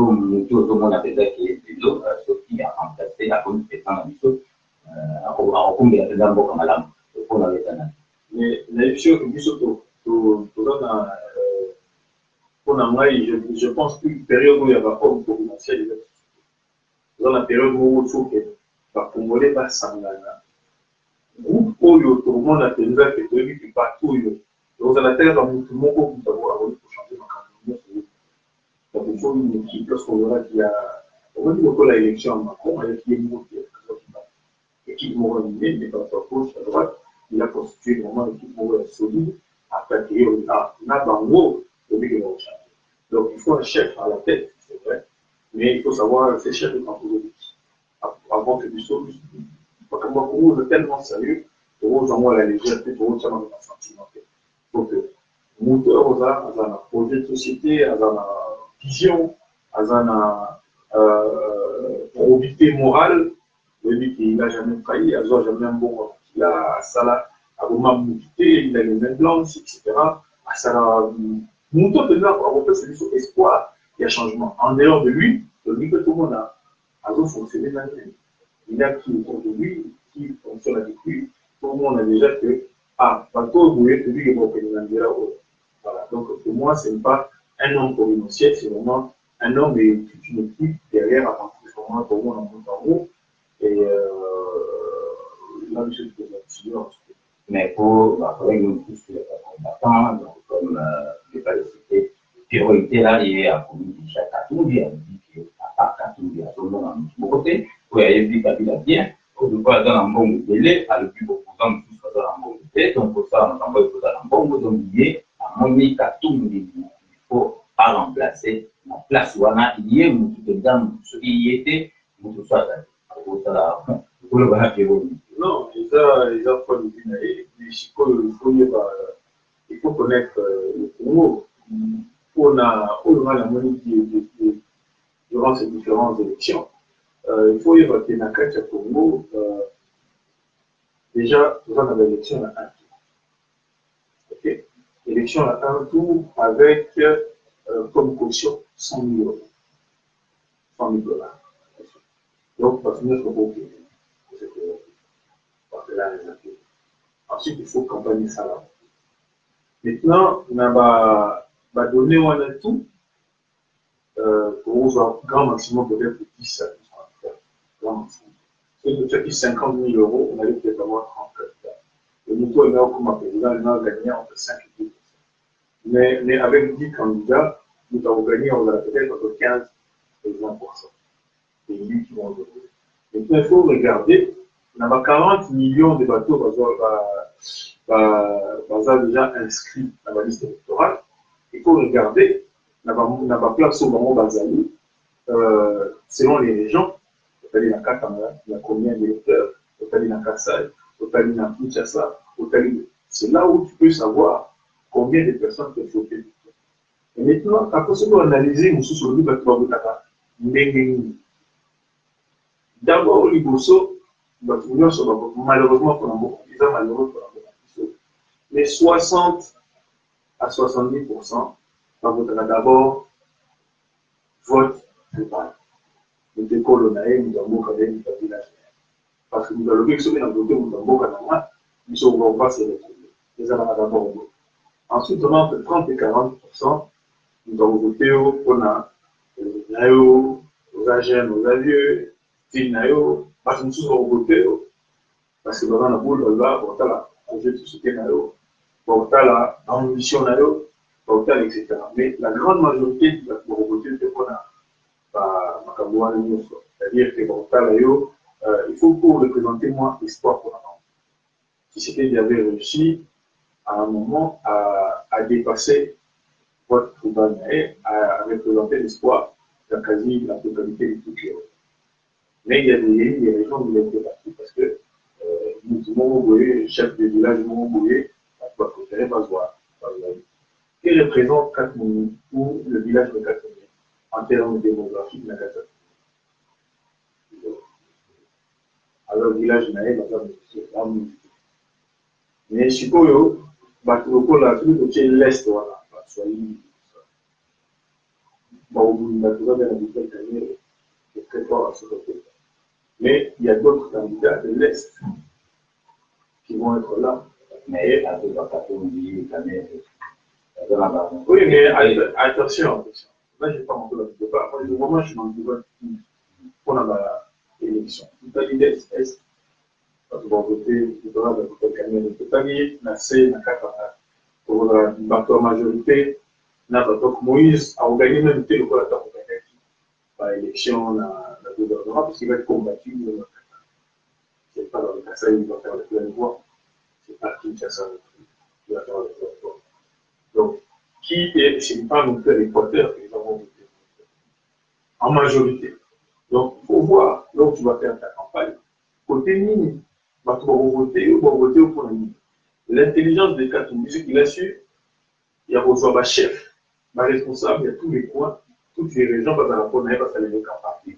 tout le monde a fait qui est plutôt ce qui a remplacé la compétence dans l'issue. Mais l'élection, je pense qu'une période où il y a pas comme présidentiel, dans la période où il faut que les Congolais passent en Ghana. Groupe où tout le monde a tenu à faire des partout. Dans la terre, tout le monde peut avoir pour changer ma candidature. Donc il faut une équipe, lorsqu'on verra qu'il y a. On va dire que l'élection à Macron, il y a qui est monté, l'équipe morale mais pas à gauche, à droite, il a constitué vraiment l'équipe morale solide, après qu'il y a Bango, donc il faut un chef à la tête, c'est vrai, mais il faut savoir ces chefs étant posés avant que du sol, parce que moi, pour vous, tellement sérieux, pour vous, j'envoie la légèreté, pour vous, ça m'a sentiment. Donc, moteur, on a un projet de société, on a une vision, on a une probité morale, il n'a jamais trahi, il n'a jamais un bon, il a ça il a les mêmes blanches, etc. Ça a montant de là, on peut se dire sur espoir, il y a changement. En dehors de lui, celui que tout le monde a fonctionné dans le il y a qui autour de lui, qui fonctionne avec lui, tout le monde a déjà que, partout vous voyez que lui, il va organiser là-haut. Voilà. Donc pour moi, ce n'est pas un homme provincial, c'est vraiment un homme et toute une équipe derrière à partir de ce moment pour moi, on monte en haut. Et là, je suis mais pour nous tous les combattants, comme je vais citer, priorité là, il y a chaque Katumbi, on dit qu'il n'y a pas Katumbi à tout le monde en notre côté, où il y a dit Kabila bien, où nous pas dans un bon délai, à le plus opposant, nous tous dans un bon délai, donc pour ça, on envoie dans un bon donc il y a un moni Katumbi, il faut pas remplacer la place où on a lié, nous tout dedans, ce qui y était, nous tout ça, pour ça, pour le voir qui évolue. Non, ils ont pas de vie, il faut connaître le Congo. On a la monnaie qui durant ces différentes élections. Il faut évoquer dans le Congo. Déjà, nous avons l'élection à un tour. Okay? L'élection à un tour avec comme caution 100 000 euros. 100 000 $. Donc, parce que nous sommes ensuite, il faut campagner ça là. Maintenant, on a donné un tout pour un grand maximum peut-être 10 grand maximum. Si tu as dit 50 000 €, on allait peut-être avoir 30 €. Le mouton est là comme un président, il a gagné entre 5 et 10 %. Mais avec 10 candidats, nous avons gagné, on a peut-être entre 15 et 20%. Des élus qui vont voter. Maintenant, il faut regarder, on a 40 millions de bateaux déjà inscrits dans la liste électorale. Il faut regarder, on n'a pas place au moment Bazali, selon les régions, c'est-à-dire dans Katanga, il y a combien d'électeurs, c'est-à-dire dans Kassai, c'est-à-dire dans Kinshasa, c'est là où tu peux savoir combien de personnes peuvent voter. Et maintenant, après ce qu'on analyse, nous sommes sur le d'abord, les Bosso, malheureusement, mais 60 à 70% votera d'abord vote total. Nous décolonner, nous avons quand même un village. Parce que nous avons vu que ceux qui ont voté, nous avons ils ne seront pas sélectionnés. Ils en ont d'abord voté. Ensuite, on a entre 30 et 40%, nous avons voté pour nos jeunes, nos avieux, parce que nous sommes votés, parce que nous avons voté là, voté là, projet de société, voté là, ambition, voté là, etc. Mais la grande majorité du voté, c'est qu'on a c'est-à-dire que il faut pour représenter moi l'espoir pour la langue. Si c'était avait réussi à un moment à dépasser votre trouvaille, à représenter l'espoir de la totalité de toutes les autres. Mais il y a des régions où il est débattu parce que le chef de village Mongoué va préférer Bazoua. Qui représente 4 minutes ou le village de 4 minutes en termes démographiques de la Casamance. Alors, le village naïf, mais je suppose que la ville de l'Est, voilà, mais il y a d'autres candidats de l'Est qui vont être là. Mais oui, mais attention, là, je n'ai pas montré le débat. Moi, le moment, je suis dans le débat pour l'élection. L'Italie d'Est, parce qu'on va voter, on va voter gagner le Italie, la C, la 4, pour la majorité, la Moïse a gagné même le pour la l'élection, la gouvernement, parce qu'il va être combattu. C'est pas dans le Kassai, il va faire le plein voix. C'est pas Kinshasa, il va faire le plein voix. Donc, c'est pas non plus l'Équateur que nous avons voté en majorité. Donc, il faut voir, là où tu vas faire ta campagne, côté Nini, tu vas voter ou voter pour la Nini. L'intelligence des quatre musiques qu'il a su, il y a besoin chef, responsable, il y a tous les coins, toutes les régions, parce que les campagnes.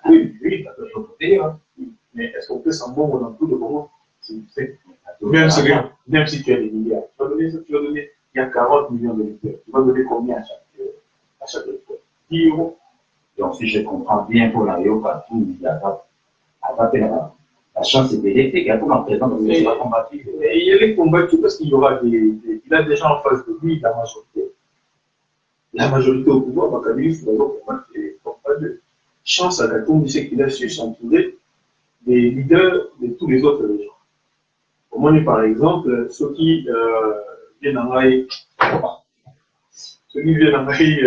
Oui, mais est-ce qu'on peut s'en bon dans tout le monde? Même si tu as des milliards, tu vas donner, il y a 40 millions de lecteurs. Tu vas donner combien à chaque lecteur? 10 euros. Donc, si je comprends bien, pour la partout, il y a la chance est d'électer, il y a pour présent, parce que c'est pas combattu. Il est combattu parce qu'il y aura il a des gens en face de lui, la majorité. La majorité au pouvoir, Bakabili, il faut combattre les compagnons. Chance à Katumbi, c'est qu'il a su s'entourer des leaders de tous les autres régions. Au moins, par exemple, ceux qui viennent en Haïti, ceux qui viennent en Haïti,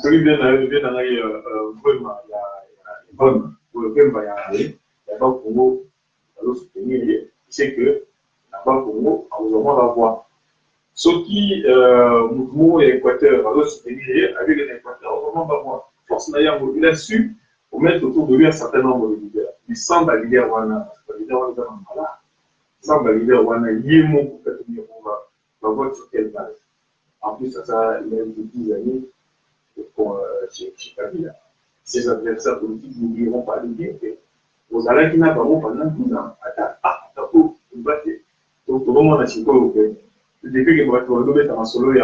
ceux qui viennent en Haïti, vraiment, il y a pas Congo, il soutenir, il sait que là-bas Congo, à un moment, va voir. Ceux qui, mouvement et Équateur, va soutenir, avec l'Équateur, à un moment, va voir. Force d'ailleurs, il a su mettre autour de lui un certain nombre de leaders. Il semble à leader Wana, parce que leader Wana, il semble à leader Wana, il est mon pour faire tenir, on va voir sur quelle base. En plus, ça, il y a 10 années pour chez Kabila. Ses adversaires politiques n'oublieront pas de dire que aux Alains qui n'a pas pendant 12 ans, attends, vous battez. Donc, tout le monde a su quoi au fait. Depuis que vous êtes en solo, il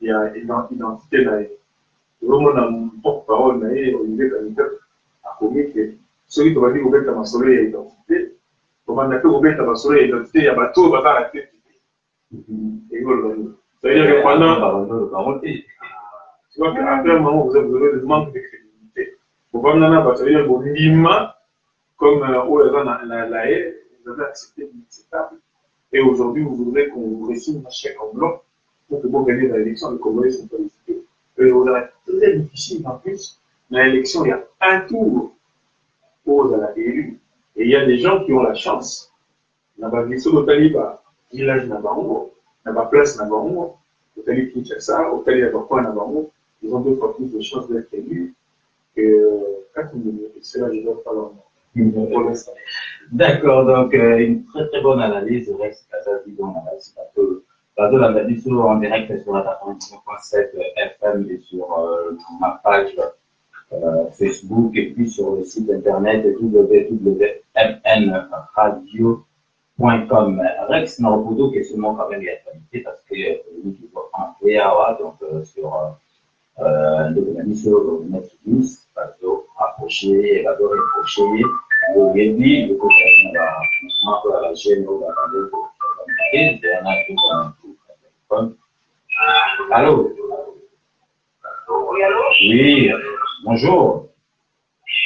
y a une identité là. Tout le monde a une porte-parole, Olivier Kanita a commis que ceux qui ont dit que vous êtes en solo, il y a identité. Comment on a fait vous êtes en solo, il y a identité, il y a bateau, il va la tête. C'est-à-dire que pendant. Tu vois qu'après un moment, vous avez le manque de crédibilité. Vous pouvez maintenant, ça veut dire que vous l'ima, comme la haie, vous avez accepté l'inacceptable. Et aujourd'hui, vous voudrez qu'on vous résigne un chèque en bloc pour que vous gagnez l'élection, les Congolais sont qualifiés. Et vous aurez très difficile en plus. Dans l'élection, il y a un tour pour la élu. Et il y a des gens qui ont la chance. N'a pas glissé au Taliba, village Nabarongo, n'a pas place Nabarongo, au Taliba Kinshasa, au Taliba Bakwa Nabarongo. Ils ont deux fois plus de chances d'être élus que 4 minutes. C'est là que je dois parler. D'accord, donc une très très bonne analyse. Rex Kazadi, donc analyse Bateau l'analyse en direct sur la 99.7 FM et sur ma page Facebook et puis sur le site internet www.mnradio.com. Rex Naropodo qui est seulement quand même l'actualité parce que nous qui voit en PAA donc sur l'analyse sur Netflix, Bateau approché, Bateau reproché. Au début, le côté de la gêne, allô? Oui, allô? Oui, bonjour.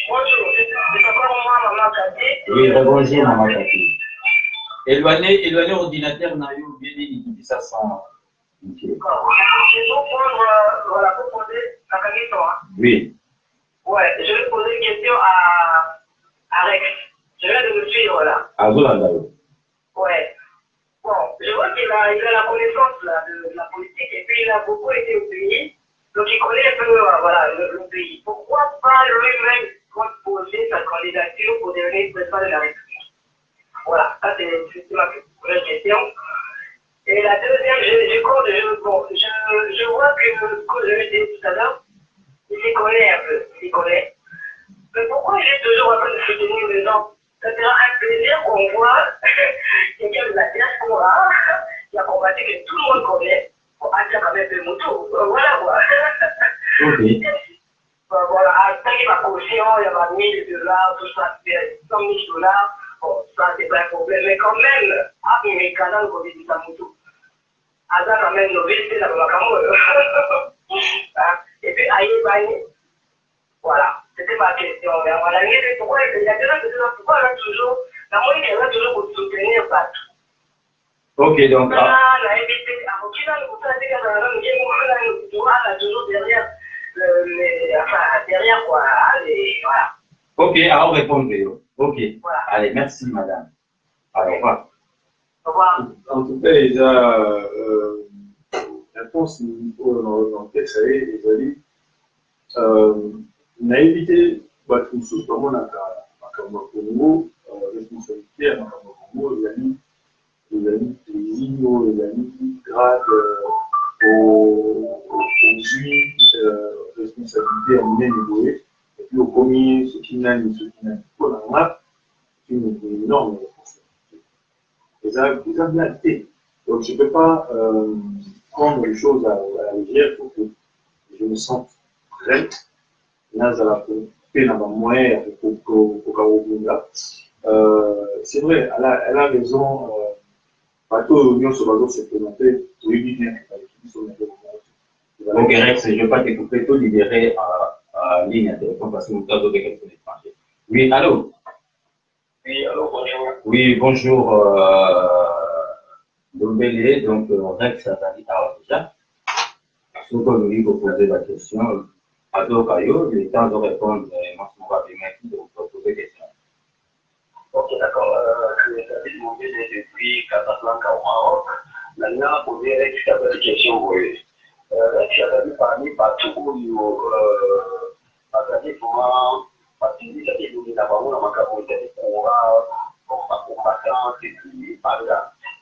Bonjour, c'est encore moi, Maman Kati. Oui, bonjour, Maman Kati. Éloignez l'ordinateur, n'a eu bien dit ça sans. C'est pour prendre, voilà, pour poser la question. Oui. Ouais, je vais poser une question à Rex. Je viens de le suivre là. À Zolanda. Ouais. Bon, je vois qu'il a la connaissance là, de la politique et puis il a beaucoup été au pays. Donc il connaît un peu voilà, le pays. Pourquoi pas lui-même poser sa candidature pour devenir président de la République? Voilà, ça c'est ma première question. Et la deuxième, je vois que je l'ai dit tout à l'heure, il s'y connaît un peu, il s'y connaît. Mais pourquoi il est toujours en train de soutenir les gens? Ça sera un plaisir qu'on voit quelqu'un de la diaspora qui a combattu que tout le monde connaît pour attirer quand même des motos. Voilà quoi. Ok. Voilà, tant qu'il y a ma caution, il y a ma $1000, tout ça, $100 000. Bon, ça c'est pas un problème. Mais quand même, mes canaux, qu'on dit sa moto. Ada quand même, nos villes, c'est la et puis, Aïe, voilà. C'était ma question. Voilà, pourquoi il y a des gens qui disent pourquoi elle a toujours, la moyenne qu'elle a toujours pour soutenir partout. Ok, donc. On a évité, à Burkina, on a toujours derrière, enfin, derrière quoi, allez, voilà. Ok, alors répondez. Ok. Voilà. Allez, merci madame. Alors, au revoir. Au revoir. En tout cas, il y a réponse dans le texte, ils ont dit naïveté, sous comment on a Congo, responsabilité à Congo, il a mis plaisir, il a mis grade aux juifs, responsabilité à Miné et puis au premier, ceux qui n'ont pas c'est une énorme responsabilité. Ils ont bien été. Donc je ne peux pas prendre les choses à la légère pour que je me sente prêt. C'est vrai, elle a raison. Bateau Union sur Bateau s'est présenté. Oui, bien. Ok, Rex, je ne vais pas te couper, tout libérer en ligne à téléphone parce que nous avons des questions étrangères. Oui, allô? Oui, allô, bonjour. Oui, bonjour. Dombélé, donc Rex a dit déjà. Surtout, nous vous poser la question. Ado Kayo, il est temps de répondre. Moi, je vais vous poser des questions. Ok, d'accord. Je vais demander depuis Casablanca au Maroc. Maintenant, poser Rex a des questions. Rex a vu parmi partout où il y a comment participer à des événements dans ma capacité pour combattre et puis par là.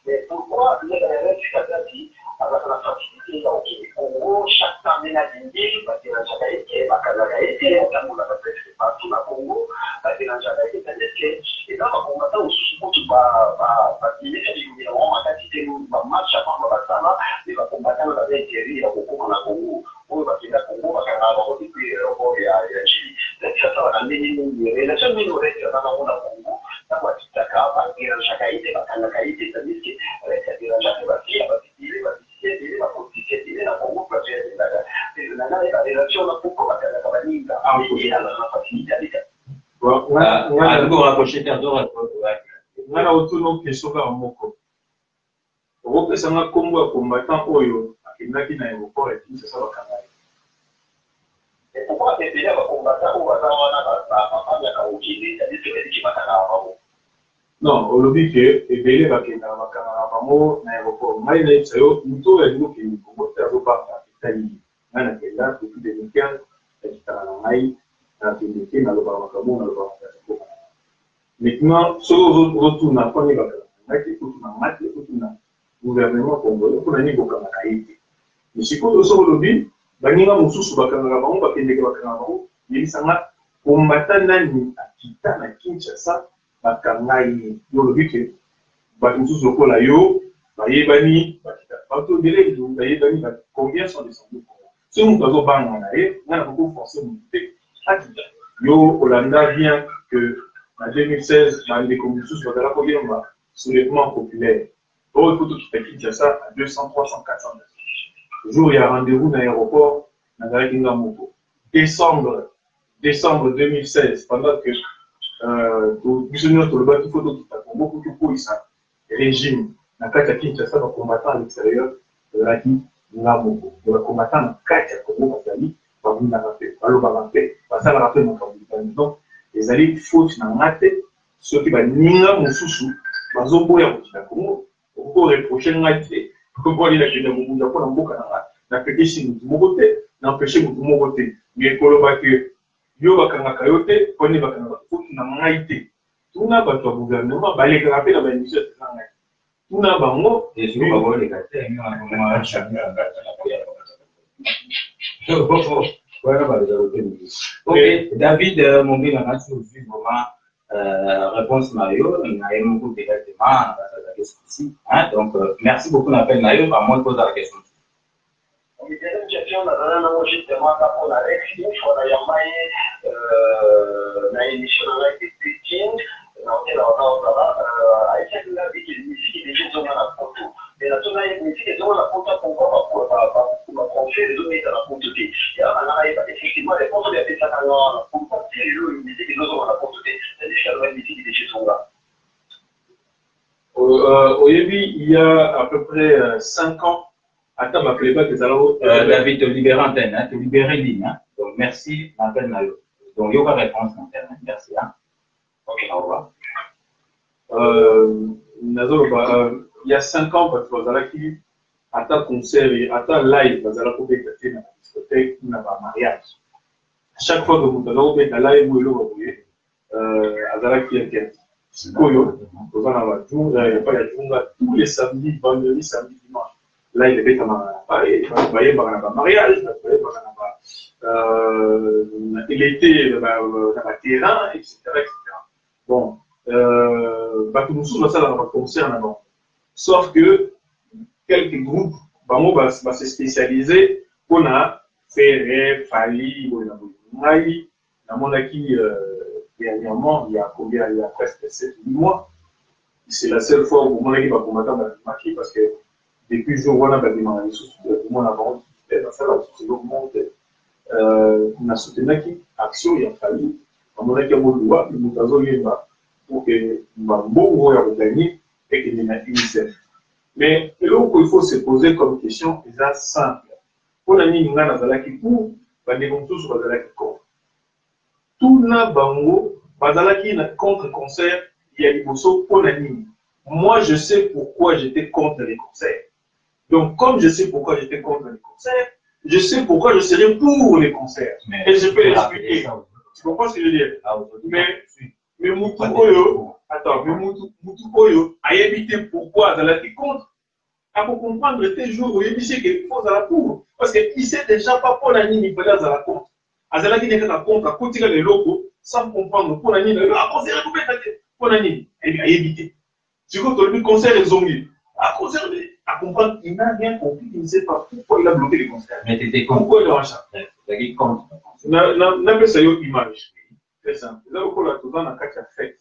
Mais pourquoi le Rex a dit avec la facilité donc en gros chaque année la ville parce que la Jamaïque et la Canadaïque et la Moula presque partout na Congo parce que la Jamaïque c'est-à-dire que et là on va dans sous tout ba dire que il y a vraiment quantité de match à part la sana et va combattre dans la Algérie et au Congo na Congo pour parce que la Congo va faire avoir depuis au ya Chili donc ça va amener une relation minoritaire dans la Congo ça va tout ça parce que la Jamaïque et la Canadaïque c'est-à-dire que la Jamaïque va faire Alors, rapprocher Théodore. Voilà, autour de question vers Moko. opesanga kombo ya combattant oyo akendaki na aéroport et ça va kangai. Et pourquoi les pays va combattre ou va dans non, au lobby que les pays va kenda va kangai na aéroport. Mais il y a eu muto ya ngo ki kombo ta zo pa Italie. Ngana kenda depuis 2015 et ta na mai na tindiki na lo ba makamo na lo ba. Maintenant, ce retour na koni ba kangai ki tout na mati tout na gouvernement congolais pour nani boka makaiti. Mais si ko so lobby baninga mususu bakanga bango bakendeke bakanga bango yelisanga combattant nani akita na Kinshasa bakanga yo lobby ke ba mususu lokola yo bayebani bakita bato délai du bayebani ba combien sont descendus si on doit banga na ye ngana beaucoup forcer monter akita yo Hollanda vient que en 2016 dans les mususu bakala ko yemba soulèvement populaire. Oh, il faut tout qui fait ça à 200, 300, 400. Le jour où il y a rendez-vous dans l'aéroport, décembre 2016, pendant que le photo qui a beaucoup de régime, la carte qui est un combattant à l'extérieur de la qui n'a beaucoup. De la combattant dans carte à Congo, va venir la rappeler, va le rappeler, va ça la rappeler mon candidat. Donc, les alliés fautes dans la tête, ceux qui va ninga mon sous-sous, va zomboya au Congo. Pour reprocher l'unité, pour aller la génération, pour n'empêcher nous de voter, n'empêcher nous de voter. Mais pour le bac, yo bakanga kayote, on est bakanga faut na maïté. Tout n'a pas ton gouvernement, bah les grappés dans la mission de l'année. Tout n'a pas mot, et je vais voir les gars. Ok, David, mon bien, on a suivi vraiment réponse Mario, il y a beaucoup directement. Donc, merci beaucoup, Napel Nayo. À moi de poser la question. Oui, deuxième question, justement, pour la réaction, on a émission avec des teachings, mais la zone est musique et dans la compte pour confier les données dans la compte de effectivement les comptes de ça pour partir les musiques et dans la compte de c'est-à-dire musique des chez là. Au début, il y a à peu près 5 ans, attends, ma playback des alors. David, te libérer antenne, te libérer ligne. Donc, merci, Napel Nayo. Donc, il y aura réponse antenne. Merci. Ok, au revoir. Il y a 5 ans, parce que à ta concert et à ta live, parce que la discothèque, dans la discothèque, il y a un mariage. Chaque fois que vous avez un live, vous voyez, Azalaki est Koyo, il n'y a pas de tous les samedis, vendredis, samedi, dimanche. Là, il y a un mariage, il était dans un terrain, etc. Bon, tout ça dans le concert avant. Sauf que quelques groupes vont se spécialiser pour faire Fali, dernièrement, il y a combien? Il y a presque 7 mois. C'est la seule fois où on a combattre dans le marché parce que depuis le jour où on a battu dans les sous, on a vendu la salle, on a soutenu qui action, il y a fallu. On a dit qu'on doit, nous avons eu pour que nous ayons gagné et que nous ayons UNICEF. Mais là où il faut se poser comme question, c'est simple. Pour la ligne, on a qui pour, les tous sur la contre. Tout na bango, bazalaki contre concert, il y a des bosso pour la ligne. Moi, je sais pourquoi j'étais contre les concerts. Donc, comme je sais pourquoi j'étais contre les concerts, je sais pourquoi je serai pour les concerts. Et je peux l'expliquer. Tu comprends ce que je veux dire? Mais Moutou Oyo, attends, mais Moutou Oyo a évité pourquoi Azalaki contre. À pour comprendre tes jours où il dit qu'il faut à la pour. Parce qu'il ne sait déjà pas pour la ligne, il peut aller à la contre. Azalaki n'est qu'à contre, à côté les locaux, sans comprendre pour la ligne, à concert, pour la ligne. Et bien, éviter. Tu vois, le concert est zombie. À conserver, à comprendre, il n'a rien compris, il ne sait pas pourquoi il a bloqué les concerts. Mais tu étais contre. Pourquoi il a rachat? Tu contre. N'a pas ça une image. Très simple. Là, on a tout dans la carte fête.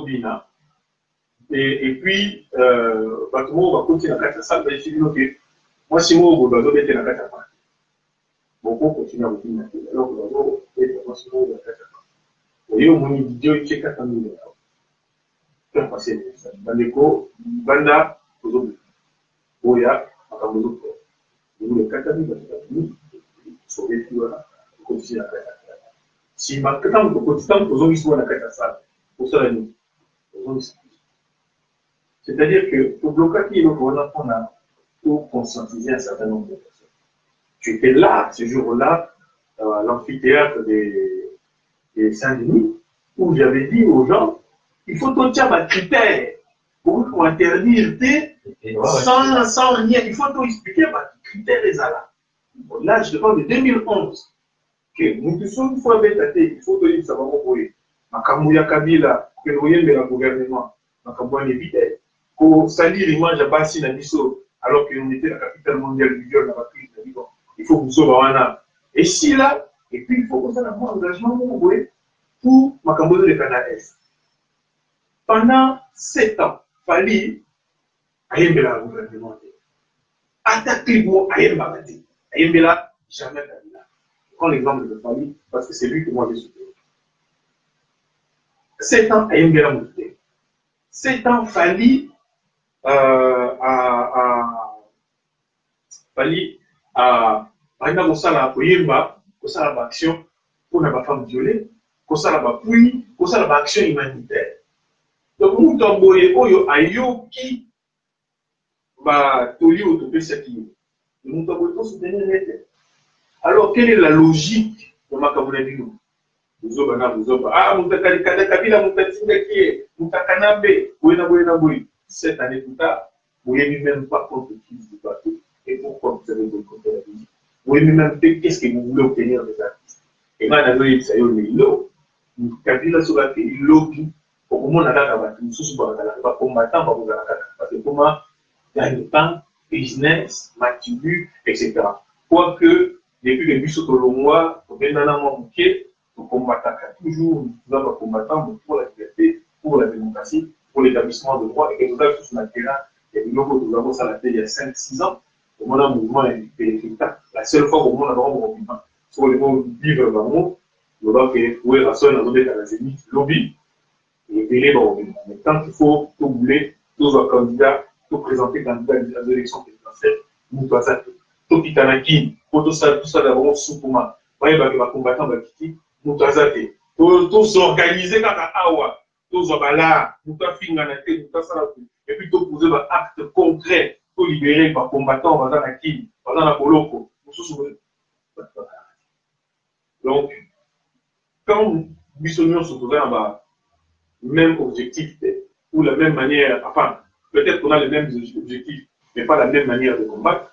Bina. Et puis, tout le monde va continuer la carte salle, il dit, ok, moi, si moi, je vais mettre la carte à part. Bon, on continue à vous dire, alors, vous allez moi, si moi, je vais la carte à part. Vous voyez, mon vidéo, il fait 4 000 €. Faire passer dans les cours, Banda, vous oubliez. Oya, Makamozo, vous le Katami, vous saurez tout là, vous continuez à faire. Si Makatam, vous continuez aux hommes qui sont à la Katasa, pour cela, nous, c'est-à-dire que pour bloquer, on a pour conscientiser un certain nombre de personnes. Tu étais là, ce jour-là, à l'amphithéâtre des Saint-Denis, où j'avais dit aux gens, il faut tout dire un critère pour interdire sans rien. Il faut tout expliquer par critère des là. Là, je te parle de 2011. Que nous tous une fois bêtaté, il faut te dire ça va m'envoyer. Makamouya Kabila, que nous voyons le gouvernement, Makamouya Nebide, pour salir l'image à Bassi Nabiso, alors que nous étions la capitale mondiale du viol dans la crise. Il faut que vous soyez et si là, et puis il faut que vous ayez un engagement pour Makambozo de Canada. Pendant 7 ans, Fali Ayembela gouvernement. Attaquez-vous Ayembela. Ayembela, jamais Kabila. Je prends l'exemple de Fali parce que c'est lui que moi j'ai soutenu. 7 ans Ayembela Mouté. 7 ans Fali Pendant qu'on s'en a appuyé, qu'on s'en a action pour la femme violée, qu'on s'en a appuyé, qu'on s'en a action humanitaire. Donc, nous avons dit, ayo qui va toli autopé ce qui est. Nous avons soutenir net. Alors, quelle est la logique de ma communauté? Vous ah, Moutakali Kabila, Moutatinga, Moutakanabe, Bouena, cette année plus tard, vous n'avez même pas compte qui vous battez et pourquoi vous avez boycotté la musique. Vous n'avez même fait qu'est-ce que vous voulez obtenir des artistes. Et maintenant, ça y est, le lot. Kabila sur la télé, lobby, au moment où on a la nous sommes pas combattants, parce que comment gagne-pain, business, matibu, etc. Quoique, depuis le bus au Lombois, au Benana Mouké, nous combattons toujours, nous sommes combattants pour la liberté, pour la démocratie, pour l'établissement de droit, et que nous avons sur la terrain, et nous avons ça la télé il y a 5-6 ans, au moment où le mouvement est périphérique. La seule fois au monde où on a un mouvement, sur le mot vivre dans le monde, nous avons fait jouer la seule dans la zénith, lobby, et délai dans le mouvement. Mais tant qu'il faut tout bouler, tous les candidats, tout présenter candidat à l'élection présidentielle, nous doit ça. Tout Pitanaki, tout ça d'abord sous comment. Voyez, les combattants, nous doit ça. Tous organisés comme Awa. Tous là, nous avons fini en été, nous avons et puis tout poser un acte concret pour libérer les combattants dans la Kine, dans la Poloko. Donc, quand nous sommes sur le même objectif, ou la même manière, enfin, peut-être qu'on a les mêmes objectifs, mais pas la même manière de combattre,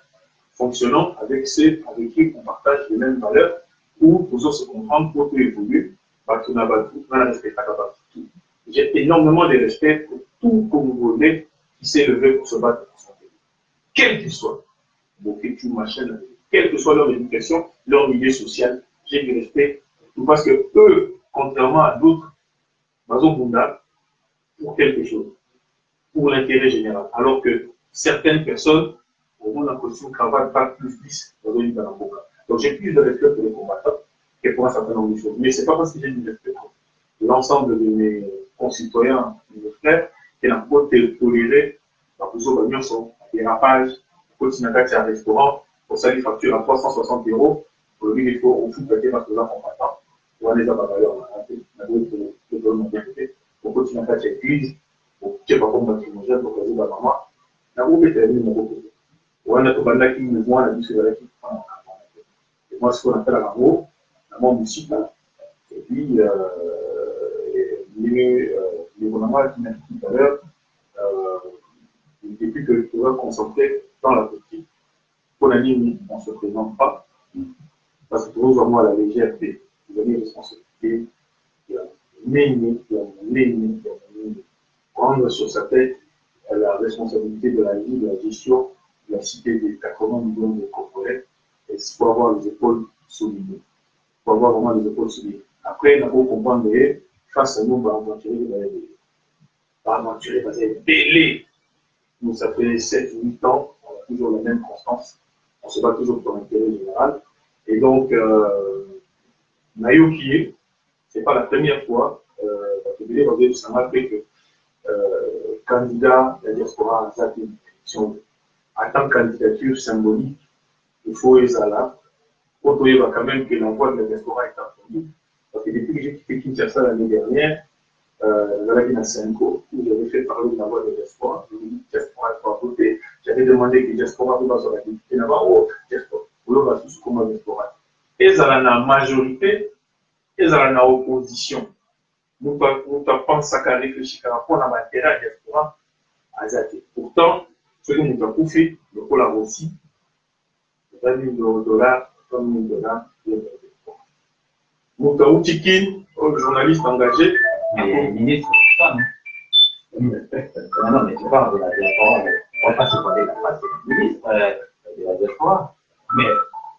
fonctionnant avec ceux avec qui on partage les mêmes valeurs, ou pour se comprendre pour tout évoluer, parce qu'on a respecté tout. J'ai énormément de respect pour tout Congolais qui s'est levé pour se battre pour son pays. Quel qu'il soit, quelle que soit leur éducation, leur milieu social, j'ai du respect. Parce que eux, contrairement à d'autres, pour quelque chose, pour l'intérêt général. Alors que certaines personnes, au moins la costume cravate, pas plus 10 dans une Baramboka. Donc j'ai plus de respect pour les combattants que pour un certain nombre de choses. Mais ce n'est pas parce que j'ai du respect pour l'ensemble de mes concitoyens, de mes frères, qui n'ont pas toléré la position de son dérapage, continuer à un restaurant, pour ça, il facture à 360 €. Pour lui, il faut au foot paquet parce que là, combattant. On les a pas valeur, on continue à faire cette crise, on ne pas comment tu manges, pour que la maman, la roue est terminée, mon côté. On a tout le qui me voit, la vie, c'est la qui prend. Et moi, ce qu'on appelle la maman musique, et puis, les gouvernements qui m'a dit tout à l'heure, depuis que je pourrais concentrer dans la politique, pour la ligne, on ne se présente pas, parce que pour nous, vraiment, la légèreté, vous avez une responsabilité, prendre sur sa tête la responsabilité de la vie, de la gestion de la cité des 80 millions de Congolais, et il faut avoir les épaules solides. Il faut avoir vraiment les épaules solides. Après, il faut comprendre que face à nous, on va aventurer, parce que délai. Nous, ça fait 7-8 ans, on a toujours la même constance. On se bat toujours pour l'intérêt général. Et donc, Nayoki, ce n'est pas la première fois, parce que ça m'a fait que candidat de la diaspora à une élection en tant que candidature symbolique, il faut les là. Quand on voit quand même que l'envoi de la diaspora est entendu. Parce que depuis que j'ai quitté Kinshasa l'année dernière, j'avais à 5 ans, où j'avais fait parler de l'envoi de la diaspora. J'ai dit diaspora est pas voté. J'avais demandé que la diaspora soit sur la députée Navarro, diaspora. Vous l'avez sous comment diaspora. Et ça a la majorité, et ça a la opposition. Nous pensons qu'à réfléchir par rapport à la matière de la diaspora. Pourtant, ce que nous avons fait, le pôle a aussi, $20 000, $30 000. Nous avons Tikin, un journaliste engagé. Mais ministre, c'est ça, non? Non, mais tu parles de la diaspora, on ne va pas se parler de la place du ministre de la diaspora. Mais,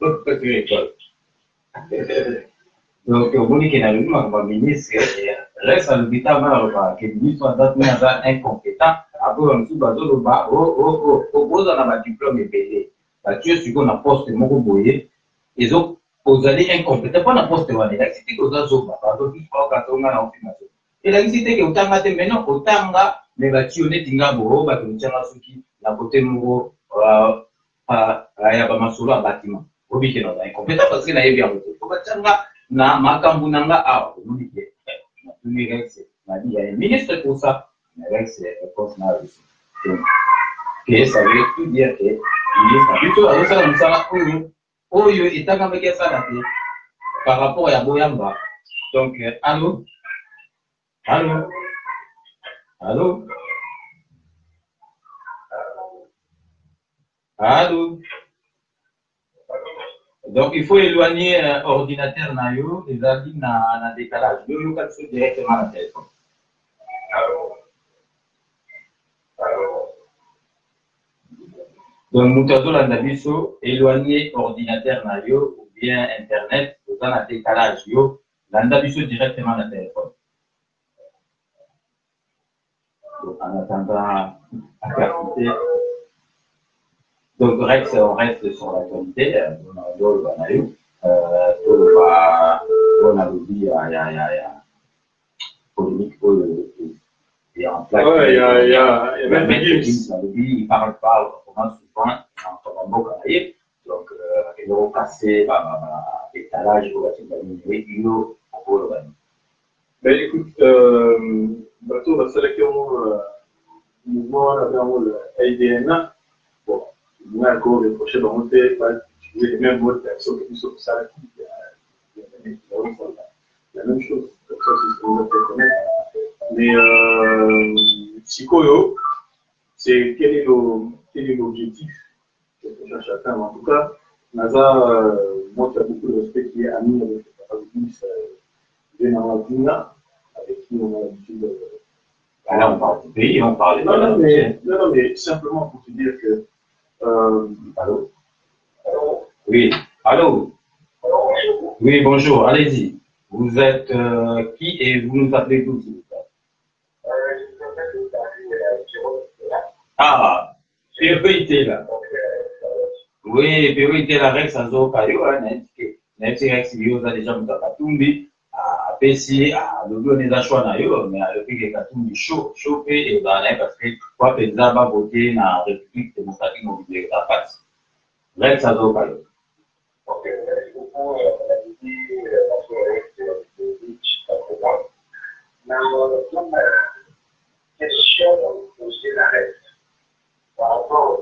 l'autre que l'école. Donc, vous dites qu'il y a un ministre, reste à l'hôpital, que le ministre soit incompétent. Après, on se bat au bas, on a un diplôme épais. Tu es sur qu'on a posté mon boyer, ils ont posé incompétent. Pas un poste, on a excité que vous avez et la visite que vous avez maintenant, autant mais tu es tinga boro, bah tu tiens suki, la côté moro, masolo à bâtiment. Au biquet non, incompétent parce qu'il a eu bien. Na makambunanga ah, vous dites que il y a un ministre pour ça, mais avec ses réponses là aussi. Donc, ça veut tout dire que ministre, plutôt à ça comme ça, Oyo est à ça par rapport à Boyamba. Donc, allô? Allô? Allô? Allô? Donc, il faut éloigner l'ordinateur nayo et la ligne na décalage. Le local se directement à la téléphone. Donc, Moutazo Landabiso, éloigner ordinateur nayo ou bien Internet, dans un décalage yo, Landabiso directement à la téléphone. Donc, en attendant, donc, Rex, on reste sur l'actualité. On a dit, il y a polémique en place. Ouais, il y a il parle pas comment souvent en Congo. Donc, il va casser l'étalage pour la numérique. Ben écoute, bateau va sélectionner le mouvement le AIDNA. Bon, il a encore des prochains remontés, utiliser les mêmes mots de personnes qui sont sur ça. La même chose, comme ça, c'est ce qu'on doit connaître. Mais Sikoyo, c'est quel est l'objectif que chacun, en tout cas, NASA, moi qui a beaucoup de respect, qui est ami avec le Paradis, avec qui on a l'habitude de. Là, on parle du pays, on parle de. Non, mais simplement pour te dire que. Allô? Oui, allô? Oui, bonjour, allez-y. Vous êtes qui et vous nous appelez d'où, s'il vous plaît? Ah, PET là. Oui, PET là, Rex Azo Kayo, Nanti Rex Yo, ça déjà nous a Katumbi, à PC, à l'Odo Nezachwa Nayo, mais à l'Opé Katumbi chauffé et parce que quoi, Penza va voter dans la République démocratique mobilisée de la face. Rex Azo Kayo. Ok, merci beaucoup. Question posée la reste. Par rapport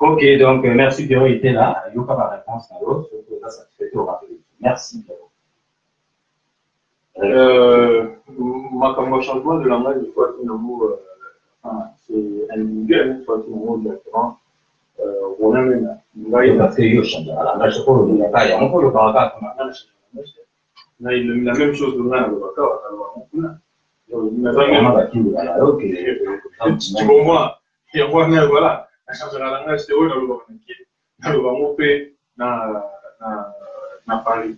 Ok, donc merci Pierrot, il était là. Il n'y a pas ma réponse à l'autre. Ça fait tout rapide. Merci Pierrot. Comme changement de langage, il faut être c'est individuel, il faut être directement. On a même. Parce que yo change la langage, c'est pour le langage. Il y a un peu le langage. La même chose de là, le d'accord, tu comprends? Et voilà, la change de langage, c'est où dans le dans Paris.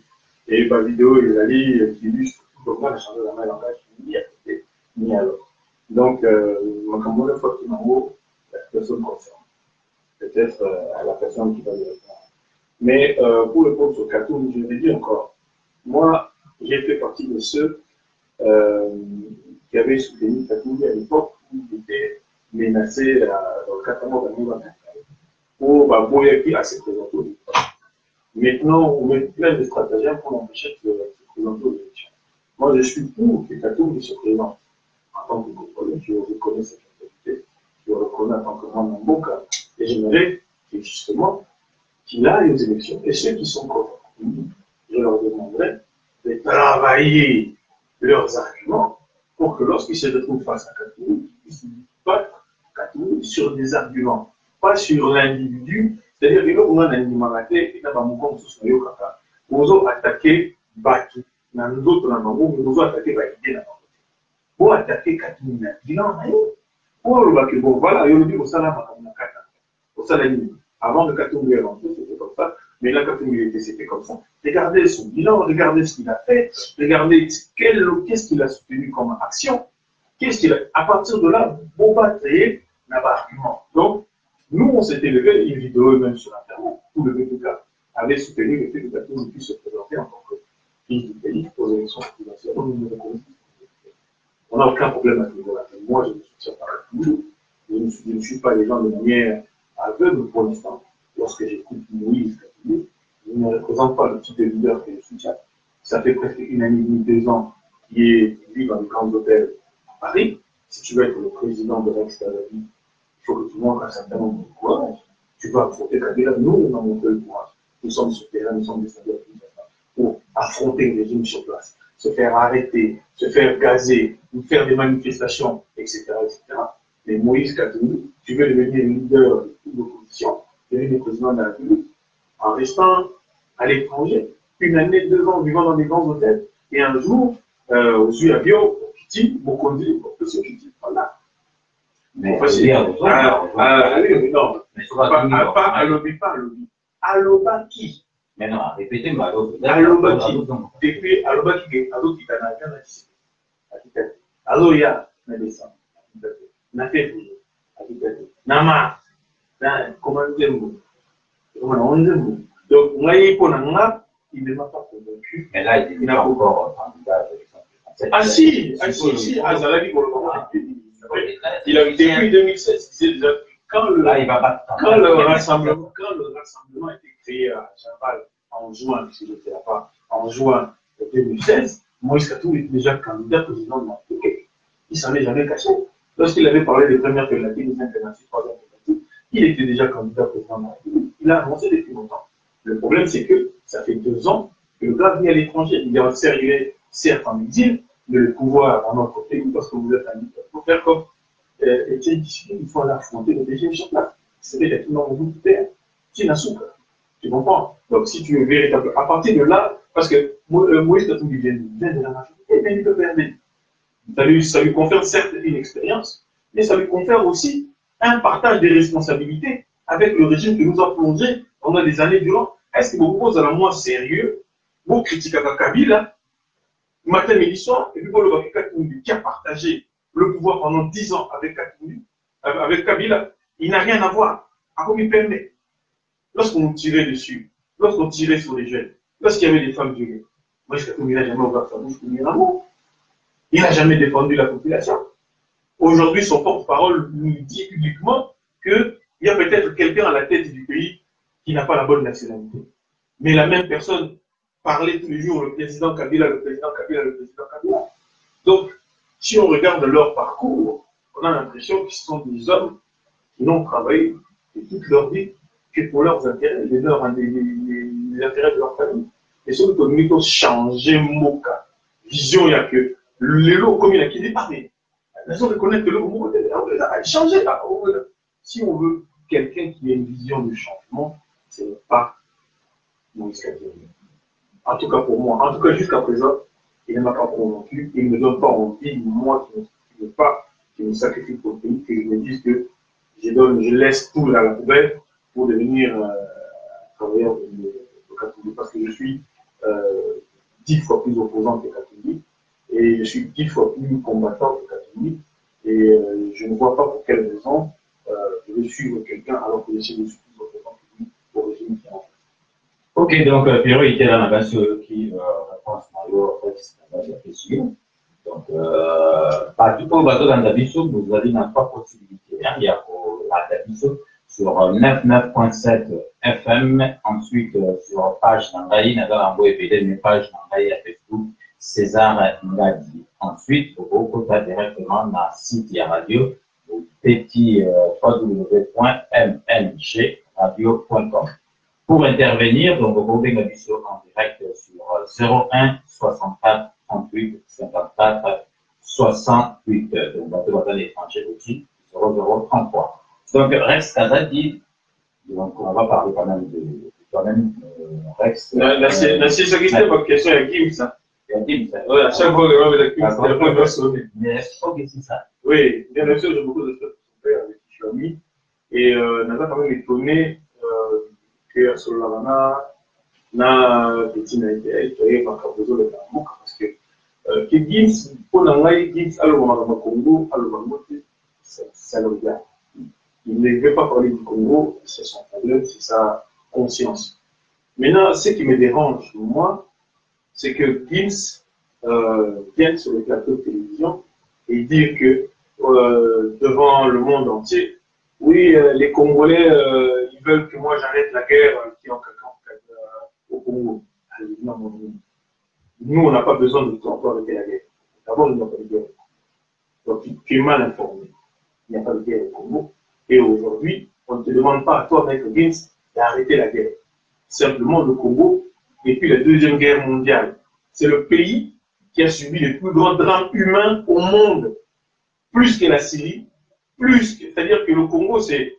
Et la vidéo, ils allaient, qui illustre comment la change de langage, ni à côté, ni à l'autre. Donc, comme on a fait tout en haut, la personne concerne. Peut-être à la personne qui va le répondre. Mais pour le compte sur Katoum, je l'ai dit encore, moi, j'ai fait partie de ceux qui avaient soutenu Katoum à l'époque où il était menacé dans le 80 d'année pour Boyaki à se présenter aux élections. Maintenant, on met plein de stratagèmes pour l'empêcher de se présenter aux élections. Moi, je suis pour que Katoum se présente en tant que Congolais, je reconnais cette autorité, je le reconnais en tant que membre en bon cas, et j'aimerais que justement qu'il aille aux élections, et ceux qui sont contre lui, je leur demanderai de travailler leurs arguments pour que lorsqu'ils se retrouvent face à Katoum, ils puissent battre Katoum sur des arguments, pas sur l'individu. C'est-à-dire que nous, on a un animalaté, et nous avons attaqué Baki, nous avons attaqué Baki, pour attaquer Katoum, pour le Baki, bon voilà, il y a le au Salami. Avant que Katoum ait rentré, c'était comme ça. Mais là, Katoum c'était comme ça. Regardez son bilan, regardez ce qu'il a fait, regardez qu'est-ce qu'il a soutenu comme action. Qu'est-ce qu'il a. À partir de là, Boba Tréé n'a pas d'argument. Donc, nous, on s'était levé, une vidéo même sur Internet, tout le BPK avait soutenu le fait que Katoum puisse se présenter en tant que fils du pays aux élections présidentielles. On n'a aucun problème à ce niveau-là. Moi, je ne soutiens pas Katoum. Je ne suis pas les gens de manière aveugle pour l'instant. Lorsque j'écoute Moïse Katoum, je ne représente pas le type de leader que je soutiens. Ça fait presque une année et demie, 2 ans qui vit dans les grands hôtels à Paris. Si tu veux être le président de l'ex-Kadavi, il faut que tu montres un certain nombre de courage. Tu vas affronter Kabila. Nous, on a montré le courage. Nous sommes sur le terrain, nous sommes des soldats pour affronter le régime sur place, se faire arrêter, se faire gazer, faire des manifestations, etc. etc. Mais Moïse Katoum, tu veux devenir leader de l'opposition, devenir président de la République, en restant à l'étranger, une année, 2 ans, vivant dans des grands hôtels, et un jour, au Zuabio, au Kiti, au Kondi, au Kiti, voilà. Mais non, pas à l'objet, pas à l'objet. À l'obaki. Mais non, répétez-moi à l'autre. À l'obaki. Depuis à l'obaki, à l'autre qui t'a dit. À l'oya, na descend. Na fait, na ma, na commandez-vous. Donc, moi, il ne m'a pas convaincu. Mais là, il n'a pas encore candidat. Ah si, Azalagi pour le moment. Il a depuis 2016, il déjà quand le rassemblement a été créé à Chaval en juin, si je ne sais pas, en juin 2016, Moïse Katoum était déjà candidat président de la République. Il s'en est jamais caché. Lorsqu'il avait parlé des premières pénalités, des alternatives, 3e pénalités, il était déjà candidat président de la République. Il a annoncé depuis longtemps. Le problème, c'est que ça fait 2 ans que le gars vit à l'étranger. Il est certes en exil, mais le pouvoir dans notre pays, parce que vous êtes un leader, il faut faire comme Étienne Tshisekedi, il faut aller affronter le régime sur place. C'est d'être dans le bout de terre. C'est la soupe. Tu comprends? Donc, si tu es véritable, à partir de là, parce que Moïse Katoum vient de la majorité, mais il peut permettre. Ça lui confère certes une expérience, mais ça lui confère aussi un partage des responsabilités avec le régime que nous avons plongé pendant des années durant. Est-ce que vous proposez à la moins sérieux, vous critiquez Kabila, matin, midi, soir, et puis vous le voyez Katoum qui a partagé le pouvoir pendant 10 ans avec Katoum, avec Kabila, il n'a rien à voir. À quoi il permet? Lorsqu'on tirait dessus, lorsqu'on tirait sur les jeunes, lorsqu'il y avait des femmes violées, moi, Katoum n'a jamais ouvert sa bouche pour dire un mot. Il n'a jamais défendu la population. Aujourd'hui, son porte-parole nous dit publiquement qu'il y a peut-être quelqu'un à la tête du pays qui n'a pas la bonne nationalité. Mais la même personne parlait tous les jours le président Kabila, le président Kabila, le président Kabila. Donc, si on regarde leur parcours, on a l'impression qu'ils sont des hommes qui n'ont travaillé toute leur vie que pour leurs intérêts, les intérêts de leur famille. Et surtout que nous devons changer mon cas. Vision, il y a que les lots comme il y a qui départent. La raison de connaître que le monde a changé là. Si on veut quelqu'un qui a une vision de changement, ce n'est pas Moïse Katumbi. En tout cas pour moi, en tout cas jusqu'à présent, il ne m'a pas convaincu, il ne me donne pas envie, moi qui me sacrifie pour le pays, que je me dise que je laisse tout à la poubelle pour devenir travailleur de Katumbi, parce que je suis 10 fois plus opposant que Katumbi, et je suis 10 fois plus combattant que Katumbi, et je ne vois pas pour quelle raison je vais suivre quelqu'un alors que je suis plus opposant que lui au régime qui est en fait. Ok, donc Pierrot était dans la base qui répond à la question. Donc, partout au bateau dans Dabiso, vous avez une pas possibilité. Il y a à Dabiso sur 99.7 FM, ensuite sur page Nangaï, Naga Ambo et PD, mes pages Nangaï à Facebook, César Ngadi. Ensuite, vous pouvez directement dans le site de la radio, petit www.mngradio.com. Pour intervenir, donc vous pouvez nous sur en direct sur 01 64 38 54 68. Donc, vous avez l'étranger aussi, 0033. Donc, Rex Kazadi, donc on va parler quand même de Rex. C'est ça qui était votre question avec Gims. Il y a Gims. Oui, à chaque fois que vous avez la téléphone va sonner. Mais est-ce que c'est ça? Oui, bien sûr, j'ai beaucoup de choses pour son père avec qui je suis ami. Et n'a quand même étonné que sur la Havana, na petit naïté, qui est par besoin de la boucle, parce que Gims, pour l'envoyer Gims à l'Omar Congo, à l'Omar ça le regarde. Il ne veut pas parler du Congo, c'est son problème, c'est sa conscience. Maintenant, ce qui me dérange, moi, c'est que Gims vienne sur le plateau de télévision et dire que devant le monde entier, oui, les Congolais, ils veulent que moi j'arrête la guerre qui est en au Congo. Non, non, non. Nous, on n'a pas besoin de toi arrêter la guerre. D'abord, il n'y a pas de guerre. Donc, tu es mal informé. Il n'y a pas de guerre au Congo. Et aujourd'hui, on ne te demande pas à toi, Maître Gims, d'arrêter la guerre. Simplement, le Congo, depuis la Deuxième Guerre mondiale, c'est le pays qui a subi les plus grands drames humains au monde, plus que la Syrie, c'est-à-dire que le Congo, c'est,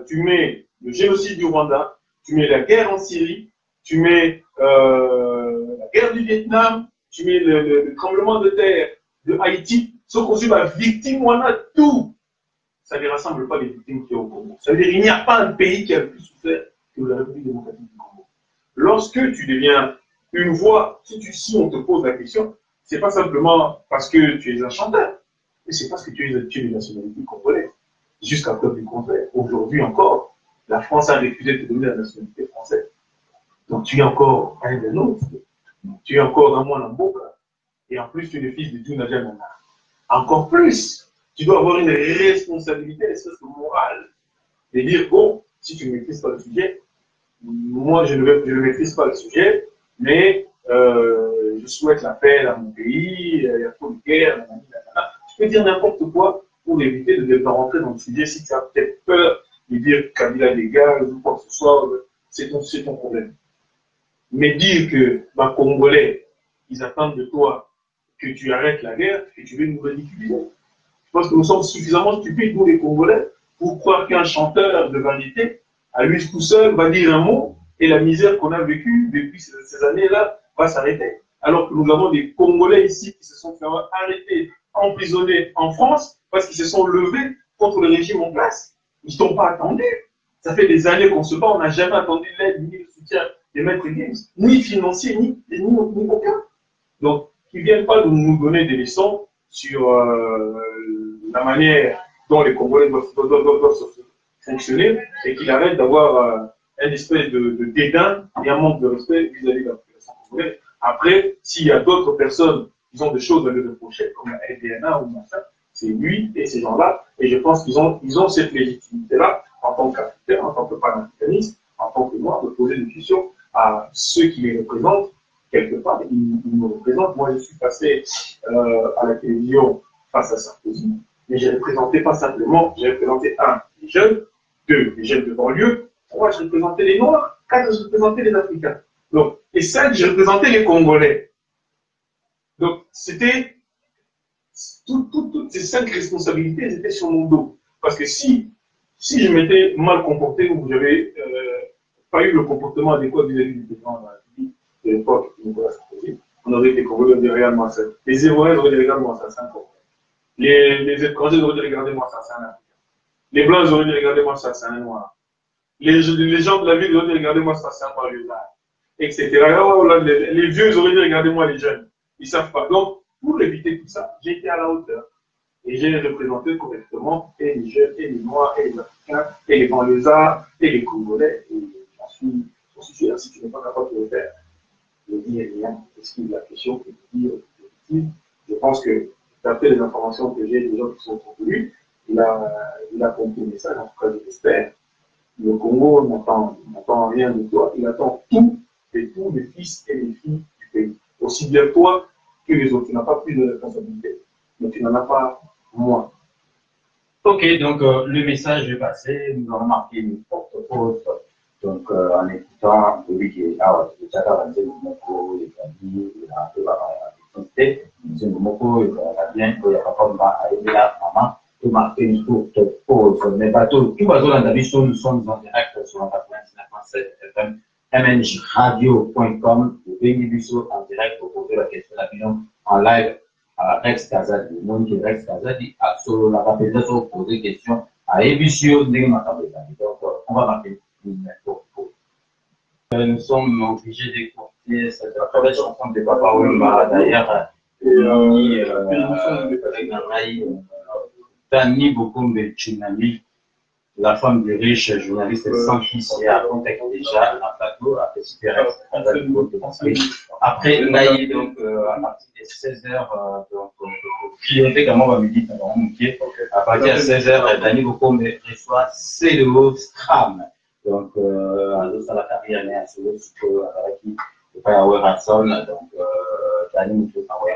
tu mets le génocide du Rwanda, tu mets la guerre en Syrie, tu mets la guerre du Vietnam, tu mets le tremblement de terre de Haïti, ce qu'on suit la victime, on a tout. Ça ne rassemble pas les victimes qui sont au Congo. Ça veut dire qu'il n'y a pas un pays qui a plus souffert que la République démocratique du Congo. Lorsque tu deviens une voix, si on te pose la question, c'est pas simplement parce que tu es un chanteur, mais c'est parce que tu es de nationalité congolaise. Jusqu'à preuve du contraire. Aujourd'hui encore, la France a refusé de te donner la nationalité française. Donc tu es encore un des nôtres. Tu es encore un moine en boca. Et en plus, tu es le fils de Djounaja Nana. Encore plus, tu dois avoir une responsabilité, une espèce de morale, de dire, bon, si tu ne maîtrises pas le sujet, moi je ne maîtrise pas le sujet, mais je souhaite la paix dans mon pays, il y a trop de guerre, tu peux dire n'importe quoi pour éviter de rentrer dans le sujet. Si tu as peut-être peur de dire Kabila dégage ou quoi que ce soit, c'est ton problème. Mais dire que les Congolais, ils attendent de toi que tu arrêtes la guerre et tu veux nous ridiculiser. Je pense que nous sommes suffisamment stupides, nous les Congolais, pour croire qu'un chanteur de vanité, à lui tout seul, va dire un mot et la misère qu'on a vécue depuis ces années-là va s'arrêter. Alors que nous avons des Congolais ici qui se sont fait arrêter, emprisonnés en France parce qu'ils se sont levés contre le régime en place. Ils ne t'ont pas attendu. Ça fait des années qu'on se bat, on n'a jamais attendu l'aide ni le soutien des maîtres Gims, ni financier, ni aucun. Donc, qu'ils ne viennent pas nous donner des leçons sur la manière dont les Congolais doivent fonctionner et qu'ils arrêtent d'avoir un espèce de dédain et un manque de respect vis-à-vis de la population congolaise. Après, s'il y a d'autres personnes qui ont des choses à lui reprocher, comme la FDNA ou machin, c'est lui et ces gens-là, et je pense qu'ils ont cette légitimité-là, en tant qu'Africains, en tant que panafricanistes, en tant que moi, de poser des questions à ceux qui les représentent. Quelque part, ils me représentent. Moi, je suis passé à la télévision face à Sarkozy, mais j'ai représenté pas simplement, j'ai représenté un, les jeunes, deux, les jeunes de banlieue, 3, je représentais les Noirs, 4, je représentais les Africains. Donc, et 5, je représentais les Congolais. Donc, c'était toutes ces 5 responsabilités, elles étaient sur mon dos. Parce que si je m'étais mal comporté ou j'avais pas eu le comportement adéquat vis-à-vis du président de l'époque, Nicolas Sarkozy, on aurait été Congolais, on dirait regarde-moi ça. Les Ivoiriens auraient dit regarde-moi ça, c'est un Congolais. Les étrangers auraient dit regardez-moi ça, c'est un Africain. Les Blancs auraient dit regardez-moi ça, c'est un Noir. Les gens de la ville auraient dit regardez-moi ça, c'est un Mario-Zard, etc. Les vieux auraient dit regardez-moi les jeunes. Ils ne savent pas. Donc, pour éviter tout ça, j'ai été à la hauteur. Et j'ai représenté correctement et les jeunes, et les Noirs, et les Africains, et les banlieusards, et les Congolais. Et j'en suis sûr, si tu n'es pas capable de le faire, ne dis rien. Esquive la question que tu dis. Je pense que, d'après les informations que j'ai des gens qui sont convenus, il a compris le message, en tout cas, je l'espère. Le Congo n'attend rien de toi, il attend tout et tous les fils et les filles du pays. Aussi bien toi que les autres. Tu n'as pas plus de responsabilité, mais tu n'en as pas moins. Ok, donc le message est passé, nous avons marqué une forte pause. Donc en écoutant celui qui est là, le Tchaka va dire Moko, il a dit, il a un peu la il Moko, il a bien, il a pas de arriver là, maman, tout marqué une courte pause. Mais bateau, tout bateau dans la mission, nous sommes en direct sur la 99.7 FM, mnjradio.com, le Bengi Bissot en direct pour poser la question d'opinion en live à Rex Kazadi. Le monde qui est Rex Kazadi a sur la répétition poser question à Ebissio Ndemakambe. Donc, on va marquer une info. Nous sommes obligés d'écouter cette chanson de Papa Wemba. D'ailleurs, Tani Bokombe Tsunami, la femme du riche journaliste sans fils et a contacté déjà un plateau à participer à après Naï, donc à partir de 16h, donc piloté comment on va me dire à partir de 16h, Dani Bokombe reçoit CDO Stram. Donc à la carrière est assurée sur qui il va y avoir Ranson, donc Dani Bokombe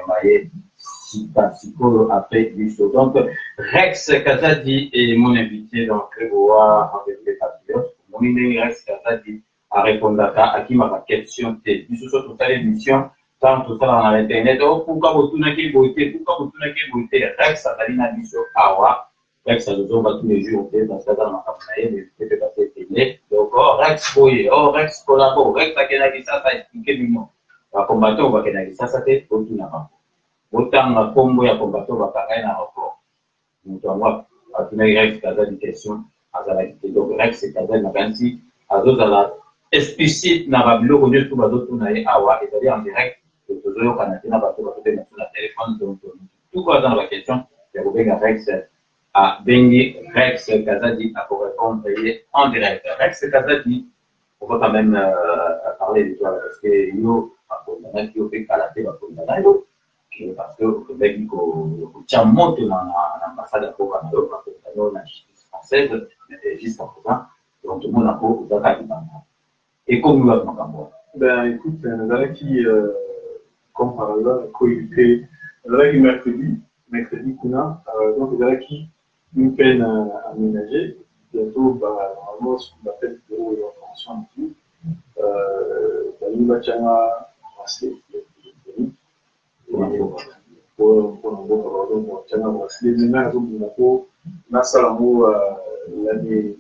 psycho après du show. Donc, Rex Kazadi est mon invité, donc, voir avec les patriotes. Mon invité Rex Kazadi a répondu à qui m'a question. Du sur toute l'émission, tant tout ça dans l'internet. Oh, pourquoi vous tournez qui voter? Pourquoi vous tournez qui voter? Rex Kazadi n'a dit sur Awa. Rex Kazadi, on va tous les jours, parce que dans ma campagne, mais je peux passer télé. Donc, oh, Rex Boye, oh, Rex collabore, Rex Akenagi, ça expliqué du nom. On va combattre, on va Kenagi, ça c'est au tout n'importe. Autant la combo ya combattant va pareil dans rapport. Donc, moi, à tous les Rex Kazadi question, à la donc Rex Kazadi n'a pas dit, à d'autres à la explicite n'a pas bloqué au lieu de tout le monde awa, c'est-à-dire en direct, le besoin au Canada n'a pas tout le monde sur la téléphone. Donc, tout quoi dans la question, il y a Rex à Bengi Rex Kazadi à pour répondre en direct. Rex Kazadi, on va quand même parler de toi parce que nous, on a qui ont fait Kalaté, parce que le Québec, il tient monte dans l'ambassade à Canada, parce que dans la justice française, mais jusqu'à présent, donc tout le monde a beau aux attaques. Et comme nous l'avons dit, ben écoute, nous avons qui, comme par hasard, coéduqué, nous avons qui mercredi, Kuna, donc nous avons qui une peine à ménager. Bientôt, normalement, ce qu'on appelle le bureau d'information et tout, nous va tirer un bracelet.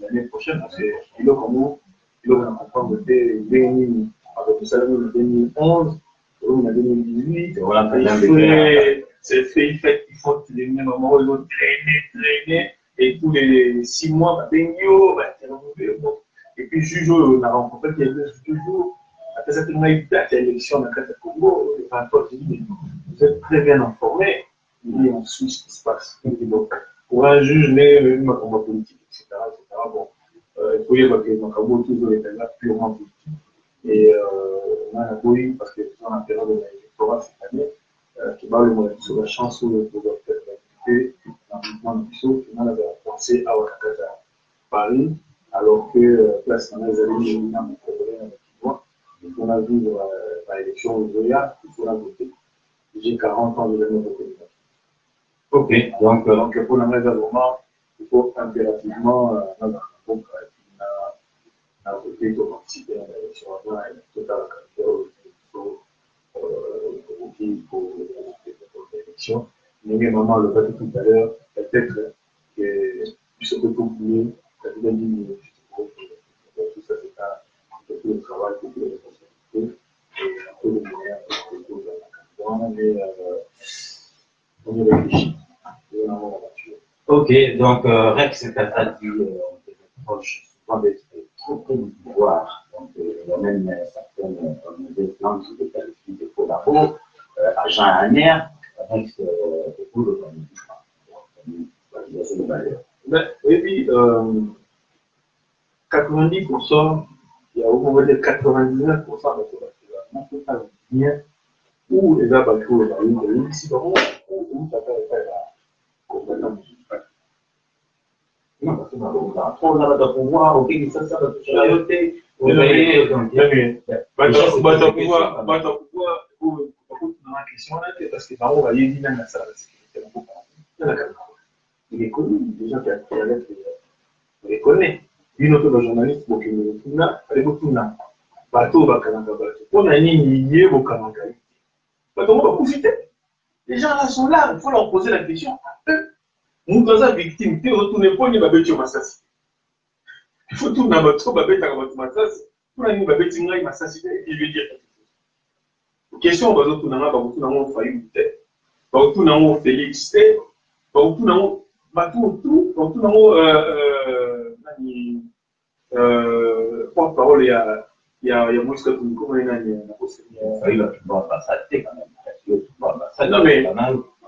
L'année prochaine, parce que il a comprendre que 2011, 2018, c'est fait, il faut que les mêmes moments, ils vont traîner, et tous les 6 mois, et puis juge, on a rencontré il y a 2 jours. Après cette date, l'élection de la Congo, vous êtes très bien informés, et on suit ce qui se passe. Donc, pour un juge, mais ma combat politique, etc. Bon, il faut y avoir que ma combat toujours est là purement politique. Et on a un bruit, parce que dans la période de l'électorat cette année, qui va le moyen sur la chance où le pouvoir faire l'activité, dans le mouvement de Bissot, qui avait pensé à Ouattara, Paris, alors que place dans les années, il y a un problème avec moi. On a vu l'élection au Zoya, il faut la voter. J'ai 40 ans de l'année de. Ok, donc pour la mise à moment, il faut impérativement participer à l'élection, il y a total pour l'élection. Mais maman le fait tout à l'heure, peut-être que puisse beaucoup mieux, ça devient diminuer. Tout ça, c'est un peu le travail, beaucoup de responsabilités, et un peu de moyens, mais on y réfléchit. Ok, donc Rex, c'est à dit, on proche souvent d'être trop près du pouvoir. Donc, il y a même certaines plantes qui se qualifient de collabos, agents annuaires. Rex, beaucoup de validation de valeur. Et puis, 90%, il y a au moins 99% de la population bien où les abattoirs sont ici, où ça fait complètement musulman. Non, parce qu'on a le pouvoir, ok, ça va toucher la beauté. Vous voyez, donc, il est connu, les gens qui ont la lettre, on les connaît. Une autre journaliste, il y a beaucoup de bateau, on a nié au Kanaka. On va profiter. Les gens là sont là, il faut leur poser la question à eux. Nous, dans la victime, tu retournes pas, il va être massacré. Il faut tout dans votre babette à votre massacre. Pour la nuit, babette, il va massacrer et je vais dire. Question, on va retourner là, on va retourner failli, on va retourner Félix, on va retourner tout, on va retourner porte-parole, il y a moins que tout, comment il y a il va passer quand même. Non, mais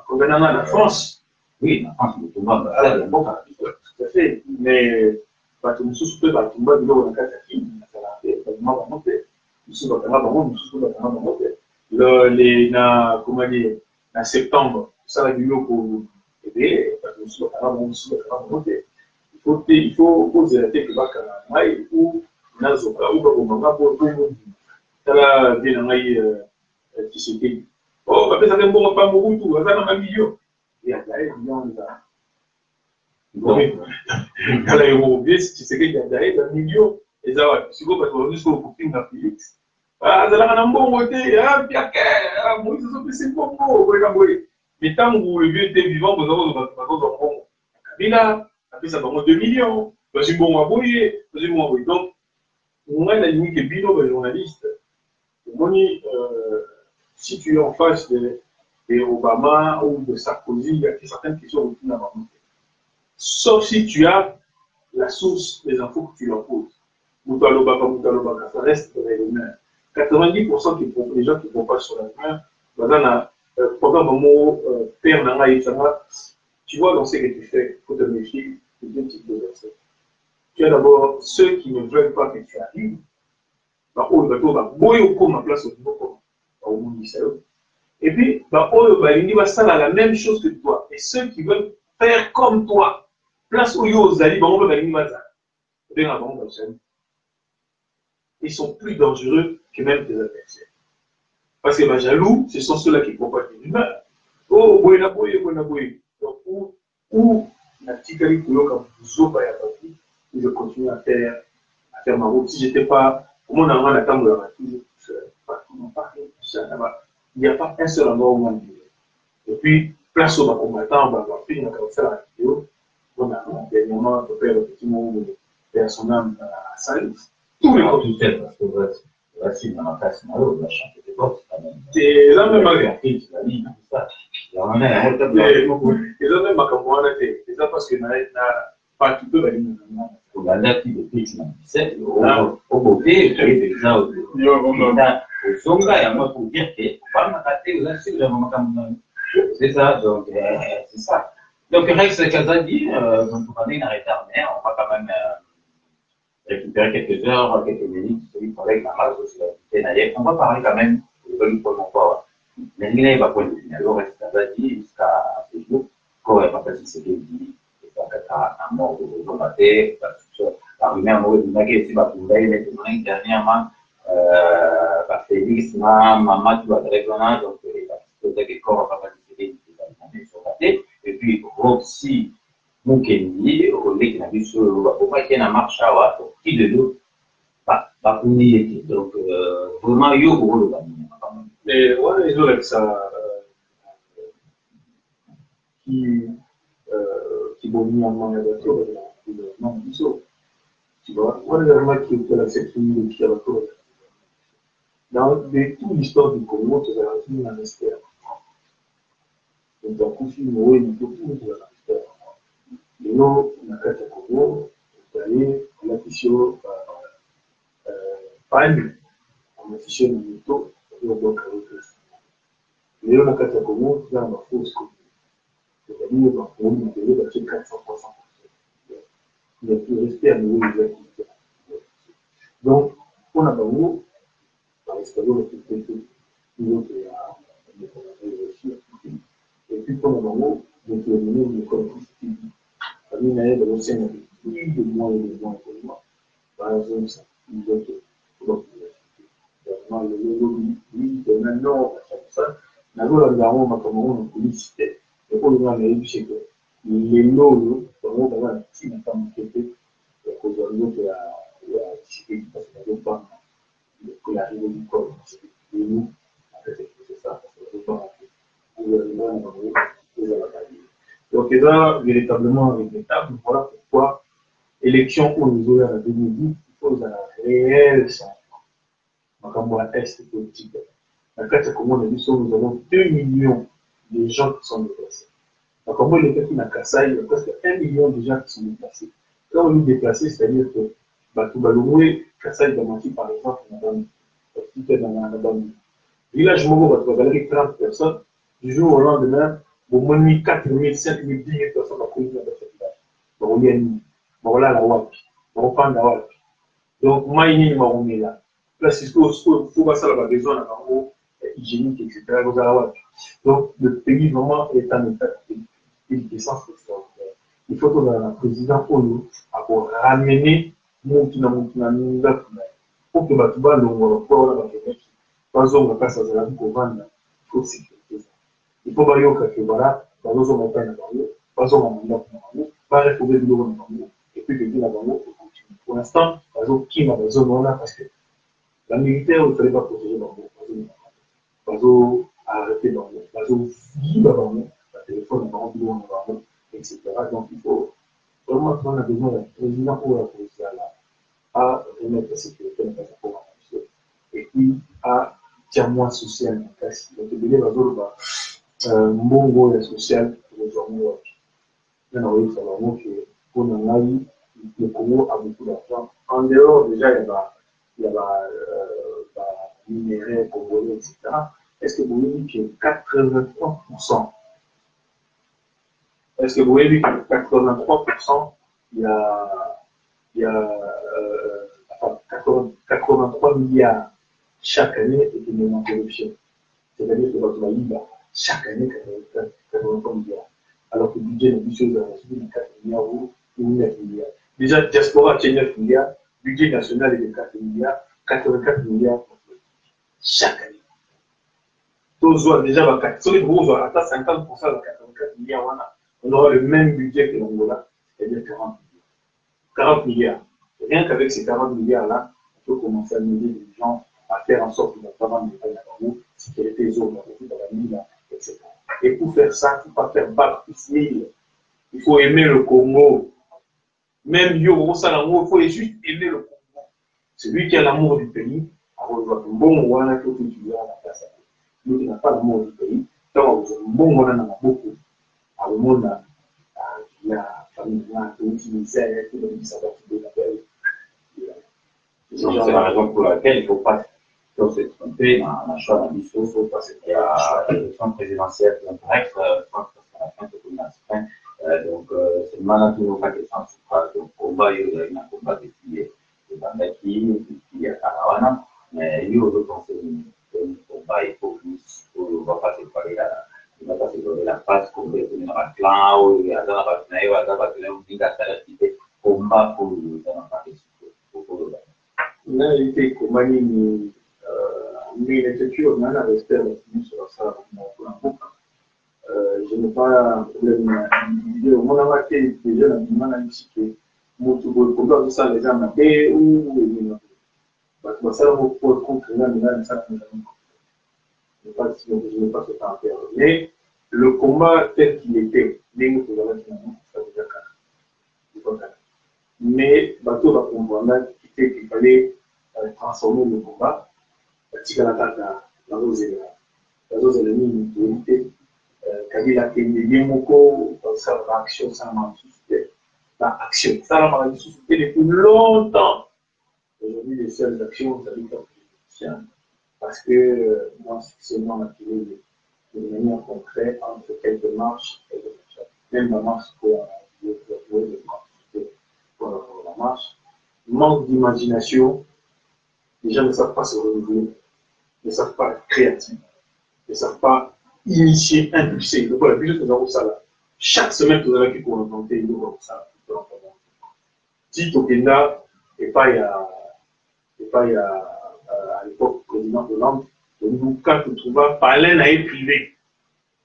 on est dans la France. Oui, la France, tout le monde va faire bon, tout à fait. Mais, tout le monde peut pas tout le monde va qui, ça va faire, tout le monde va monter. Nous va monter. Comment dire, en septembre, ça va durer pour aider, parce que nous va monter. Il faut poser la tête ou Nazoka, ou au moment pour ça va bien qui se dit. Oh, parce que ça ne bon pas beaucoup tout, ça n'a pas milieu. Il y a des millions de quand il y a oublié, si c'est qu'il y a des millions, et ça va, si vous parce que jusqu'au copine de Félix. Ah, ça n'a pas bon côté, ah, bien que, moi, c'est bon, mais tant que le vieux était vivant, vous avez un bon. Kabila, après ça va 2 millions, parce que bon, donc, moi, la limite est bino, le journaliste. Si tu es en face de Obama ou de Sarkozy, il y a certaines questions où tu n'as pas monté. Sauf si tu as la source des infos que tu leur poses. Moutalobaka, ça reste dans les mains. 90% des gens qui ne vont pas sur la main, pendant un moment, père Nanga et Sama, tu vois dans ce que tu fais, il faut te méfier de deux types de personnes. Tu as d'abord ceux qui ne veulent pas que tu arrives. Et puis, il va faire la même chose que toi. Et ceux qui veulent faire comme toi, place où ils sont plus dangereux que même tes adversaires. Parce que jaloux, ce sont ceux-là qui provoquent une humeur. Oh, donc, ou la petite comme je continue à faire ma route. Si je n'étais pas, au moins, on attend de la toujours. Il n'y a pas un seul endroit où on dit. Et puis, place au combattant, on va finir à faire la vidéo. On a dernièrement, on peut faire le petit mot de son âme à Salis. Tous les autres. Parce que voici dans la classe malo, la chanter des bottes, quand même. C'est la même manière. C'est la ligne, tout ça. C'est la même manière. C'est ça parce que pas tout le monde. La date de pitch 97, au beauté, vous avez déjà au Zonga, et à moi pour dire que pas m'arrêter, vous avez vraiment comme c'est ça, donc c'est ça. Donc Rex Kazadi, donc pour aller arrêter on va quand même récupérer quelques heures, quelques minutes, celui avec la base de on va parler quand même de l'emploi. Mais il va prendre alors Rex Kazadi jusqu'à ce jour, quand il va passer ce qu'il dit. Un mort de combattre, la rumeur mort de Nagé, si vous voulez, mais dernièrement, Félix, maman, tu vas te répondre, donc il y a des corps à participer sur la tête, et puis Roxy Mukendi, au lieu qu'il a vu sur le qui est en marche à qui de nous, Donc, vraiment, il y a beaucoup de familles. Mais ouais, ils ont ça qui vont venir en main de bateau, non, ils sont. Tu vois, moi, les gens qui ont la sécurité de qui a bateau. Dans toute l'histoire du Congo, tu as ramené un espère. Donc, dans le film, oui, il faut tout le espère. Et nous, on a fait un Congo, on a fait sur Panne, on a fait sur le moto, et on doit créer le reste. Mais on a fait un Congo, tu as une fausse commune. C'est-à-dire, on a fait 400-300%. Il n'y a plus respect à nouveau les activités. Donc, on a pas où, par l'espagnol, on fait quelque chose. Nous autres, il y a réussi. Et puis, on a pas où, donc, il y a une collectivité. La mine à de l'océan, plus de moins et de moins et de moins. Par exemple, ça, nous autres, donc, le lobby, oui, maintenant, ça, la loi, la on a comme on a publicité. Et pour le moment, on a eu, c'est que les lots, on va avoir un petit peu de aujourd'hui que la discipline parce qu'on ne veut pas que la révolution commence. Et nous, en fait, c'est ça, parce qu'on ne veut pas le gouvernement, donc, c'est là véritablement regrettable. Voilà pourquoi l'élection au niveau de la 2010, il faut un réel changement. Donc, en moi, est politique. En fait, comme on a dit, nous avons 2 millions de gens qui sont déplacés. Donc, en moi, les gens qui n'ont qu'à ça, il y a presque 1 million de gens qui sont déplacés. Quand on dit déplacé, c'est-à-dire que Batubaloué, Kassai Damati, par exemple, dans la village Mogo, tu vas gagner 30 personnes. Du jour au lendemain, au moins 4 000, 5 000, 10 000 personnes à courir dans ce village. Donc, on y a mis. Voilà la WAP. On prend la WAP. Donc, moi, il y a une là. Là, c'est ce qu'il faut passer à la besoin, à hygiénique, etc. Donc, le pays, vraiment, est en état de décence extraordinaire. Il faut que le président Ono pour ramener Moutina pour que Batouba l'on va pas on va passer à la pour vendre, il faut sécuriser ça. Il faut que voilà, dans nos hommes pas pas on pas retrouver de l'eau et puis que la banque continue. Pour l'instant, par exemple, qui m'a besoin là parce que la militaire ne fallait pas protéger Bango. Pas arrêter Bango. Pas vivre Bango. La téléphone Bango, etc. Donc il faut vraiment qu'on a besoin d'un président ou d'un président là à remettre la sécurité dans sa formation et puis à diamant social en place. Donc il y a un bon social pour les hommes. On a savoir que pour le Congo a beaucoup d'argent. En dehors, déjà, il y a minerais congolais, etc. Est-ce que vous voyez que 83%, est-ce que vous voyez que 83%, il y a 83 milliards chaque année et une en corruption. C'est-à-dire que votre Maïba, chaque année, 83 milliards. Alors que le budget n'est plus de 4 milliards ou 9 milliards. Déjà, diaspora, c'est 9 milliards. Le budget national est de 4 milliards, 84 milliards chaque année. Déjà, si on a 50% de 84 milliards, on aura le même budget que l'Angola, c'est-à-dire 40 milliards. 40 milliards. Rien qu'avec ces 40 milliards-là, on peut commencer à aider les gens à faire en sorte qu'ils n'ont pas de détails à vous, sécurité des autres, dans la mine, etc. Et pour faire ça, il ne faut pas faire battre ici. Il faut aimer le Congo. Même Yoro Salango, il faut juste aimer le Congo. Celui qui a l'amour du pays, bon, voilà, il faut que tu viens à la place. Celui qui n'a pas l'amour du pays, donc, bon, on en a beaucoup. À le monde, la famille, tout le misère, tout le misère, tout le misère. C'est la raison pour laquelle il ne faut pas se tromper dans la choix d'un discours, il faut pas se faire à l'élection présidentielle pour direct, je pense que c'est la fin de tout le donc, c'est maintenant toujours pas question de combat, il y a un combat de Bandaki, qui est à Karawana, mais il y a d'autres conseils de combat, il faut plus, on ne va pas se parler là. Il va pas se donner la face pour les clan ou les agents partenaires ou les agents partenaires ou les activités combat pour les agents partenaires. Là, il était comme mais l'écriture, on a resté avec lui sur ça pour un book. Je n'ai pas un problème. On a marqué déjà la demande à discuter. Mon tout beau, comme ça, les gens m'appellent ou ça pour contre là, ça je n'ai pas ce temps à faire. Mais le combat tel qu'il était, ça veut dire mais bateau va comprendre qu'il fallait transformer le combat. La zone ennemies unité. Kabila Kennedy Moko, ça l'action, ça m'a suscité. L'action, ça m'a suscité depuis longtemps. Aujourd'hui, les seules actions, ça veut dire parce que moi, c'est moi qui ai de manière concrète entre quelques marches et les marches. Même la marche pour la marche. Manque d'imagination, les gens ne savent pas se renouveler, ne savent pas être créatifs, ne savent pas initier, impulser. Donc voilà, plus nous avons ça là. Chaque semaine, nous avons qu'on entend nous avons ça. Si Tokenda et pas il y a à l'époque président de Hollande, nous quand on trouva parler à un privé,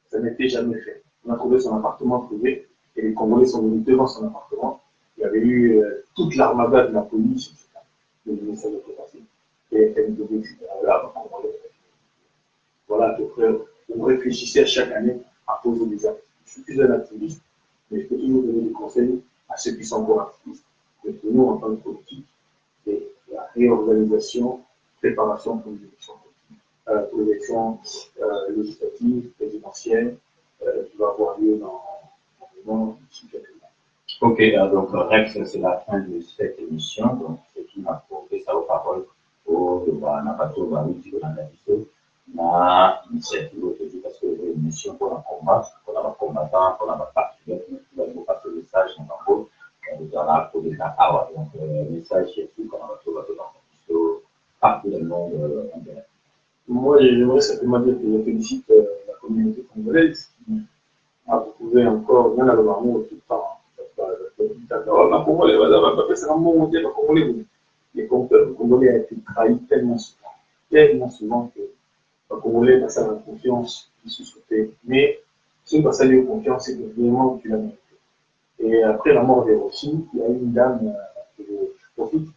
ça n'était jamais fait. On a trouvé son appartement privé et les Congolais sont venus devant son appartement. Il y avait eu toute l'armada de la police, etc. Le ministère de l'Éducation, PFMDB, etc. Voilà, à peu près, on réfléchissait à chaque année à poser des actes. Je suis plus un activiste, mais je peux toujours donner des conseils à ceux qui sont encore activistes. Mais pour nous, en tant que politique, c'est la réorganisation, préparation pour les élections législatives, présidentielles, qui va avoir lieu dans d'ici quelques mois. Ok, donc Rex, c'est la fin de cette émission. Donc, ce qui m'a posé ça aux paroles au Nabato, na initiative aujourd'hui parce que une mission pour un combat, pour un combattant, pour un patriote, nous avons passé le message dans le rôle, pour les Awa. Donc, le message est tout quand on va dans partout dans le monde. Moi, j'aimerais simplement dire que je félicite la communauté congolaise qui a trouvé encore, bien à l'amour tout le temps. Les Congolais ont été trahis tellement souvent que les Congolais passent à la confiance qui se souhaitait. Mais ce qui passe à la confiance, c'est que vraiment tu l'as mérité. Et après la mort des Rossi, il y a une dame que je profite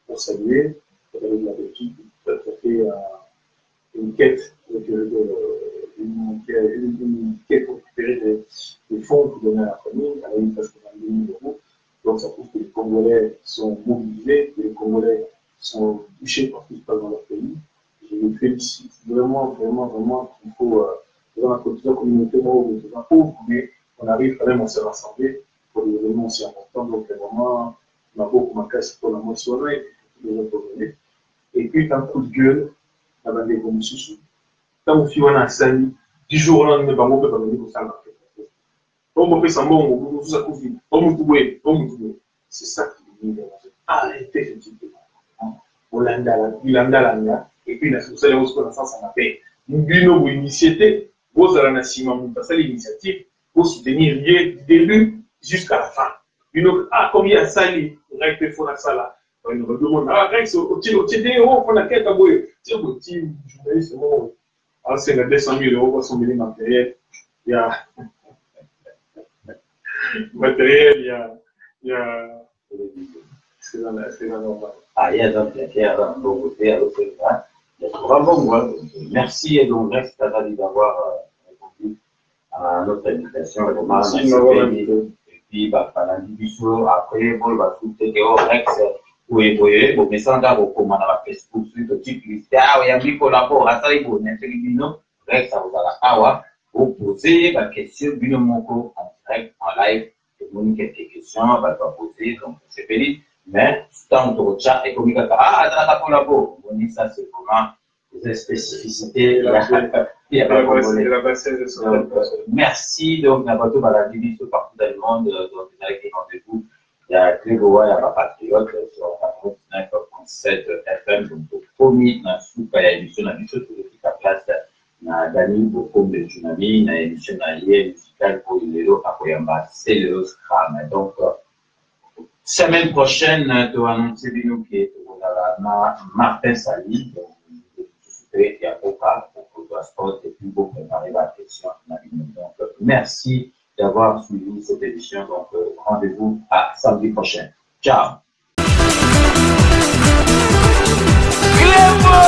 pour saluer, qui est de la Belgique, qui a fait une quête pour récupérer des fonds pour donner à la famille. Elle a eu presque 22 000 €. Donc ça prouve que les Congolais sont mobilisés, que les Congolais sont touchés par ce qui se passe dans leur pays. Je les félicite vraiment, qu'il faut, dans la communauté, mais on arrive quand même à se rassembler pour des événements aussi importants. Donc vraiment, ma beaucoup ma casse pour la motion et les autres. Et puis, un coup de gueule, la bande des commissions. Quand on fait un salut, du jour au lendemain, on peut pas venir pour ça. On peut s'en bon, c'est ça qui est bien. Arrêtez ce type de choses. Et puis, la société de reconnaissance en appel. Nous avons une initiative, vous avez l'initiative pour soutenir du début jusqu'à la fin. Combien ça lit, reste pour la salle. On nous demande, Rex, on a quelques aboués. Si on petit journaliste, c'est 200 000 € pour son matériel. Il y a matériel, il y a. C'est dans la normal. Ah, il y a donc un bon côté, à l'autre côté. Merci et donc Rex d'avoir répondu à notre invitation. Merci de m'avoir invité. Et puis, après, on va trouver que Rex, oui, mais ça, on va recommander à Facebook, sur le type de il y a des collaborateurs, il y a Rex, ça vous a vous poser la question, en direct, en live, vous quelques questions, on va poser, donc c'est fini. Mais, tant que le chat est comme ça, dans collabo, ça c'est vraiment des spécificités. Merci, donc, Nabato Baladi, partout dans le monde, donc, avec les rendez-vous. Il y a Grégoire, il y a ma patriote sur 99.7 FM, donc, au premier, dans il y a émission, toute la place, na Dani, beaucoup de tsunami, na émission, na musicale pour les lots, après, c'est le scram. Donc, semaine prochaine, tu vas annoncer qui est Martin Sali, donc il y a Oka pour le sport et puis pour préparer la question. Donc, merci d'avoir suivi cette émission. Donc, rendez-vous à samedi prochain. Ciao! Clément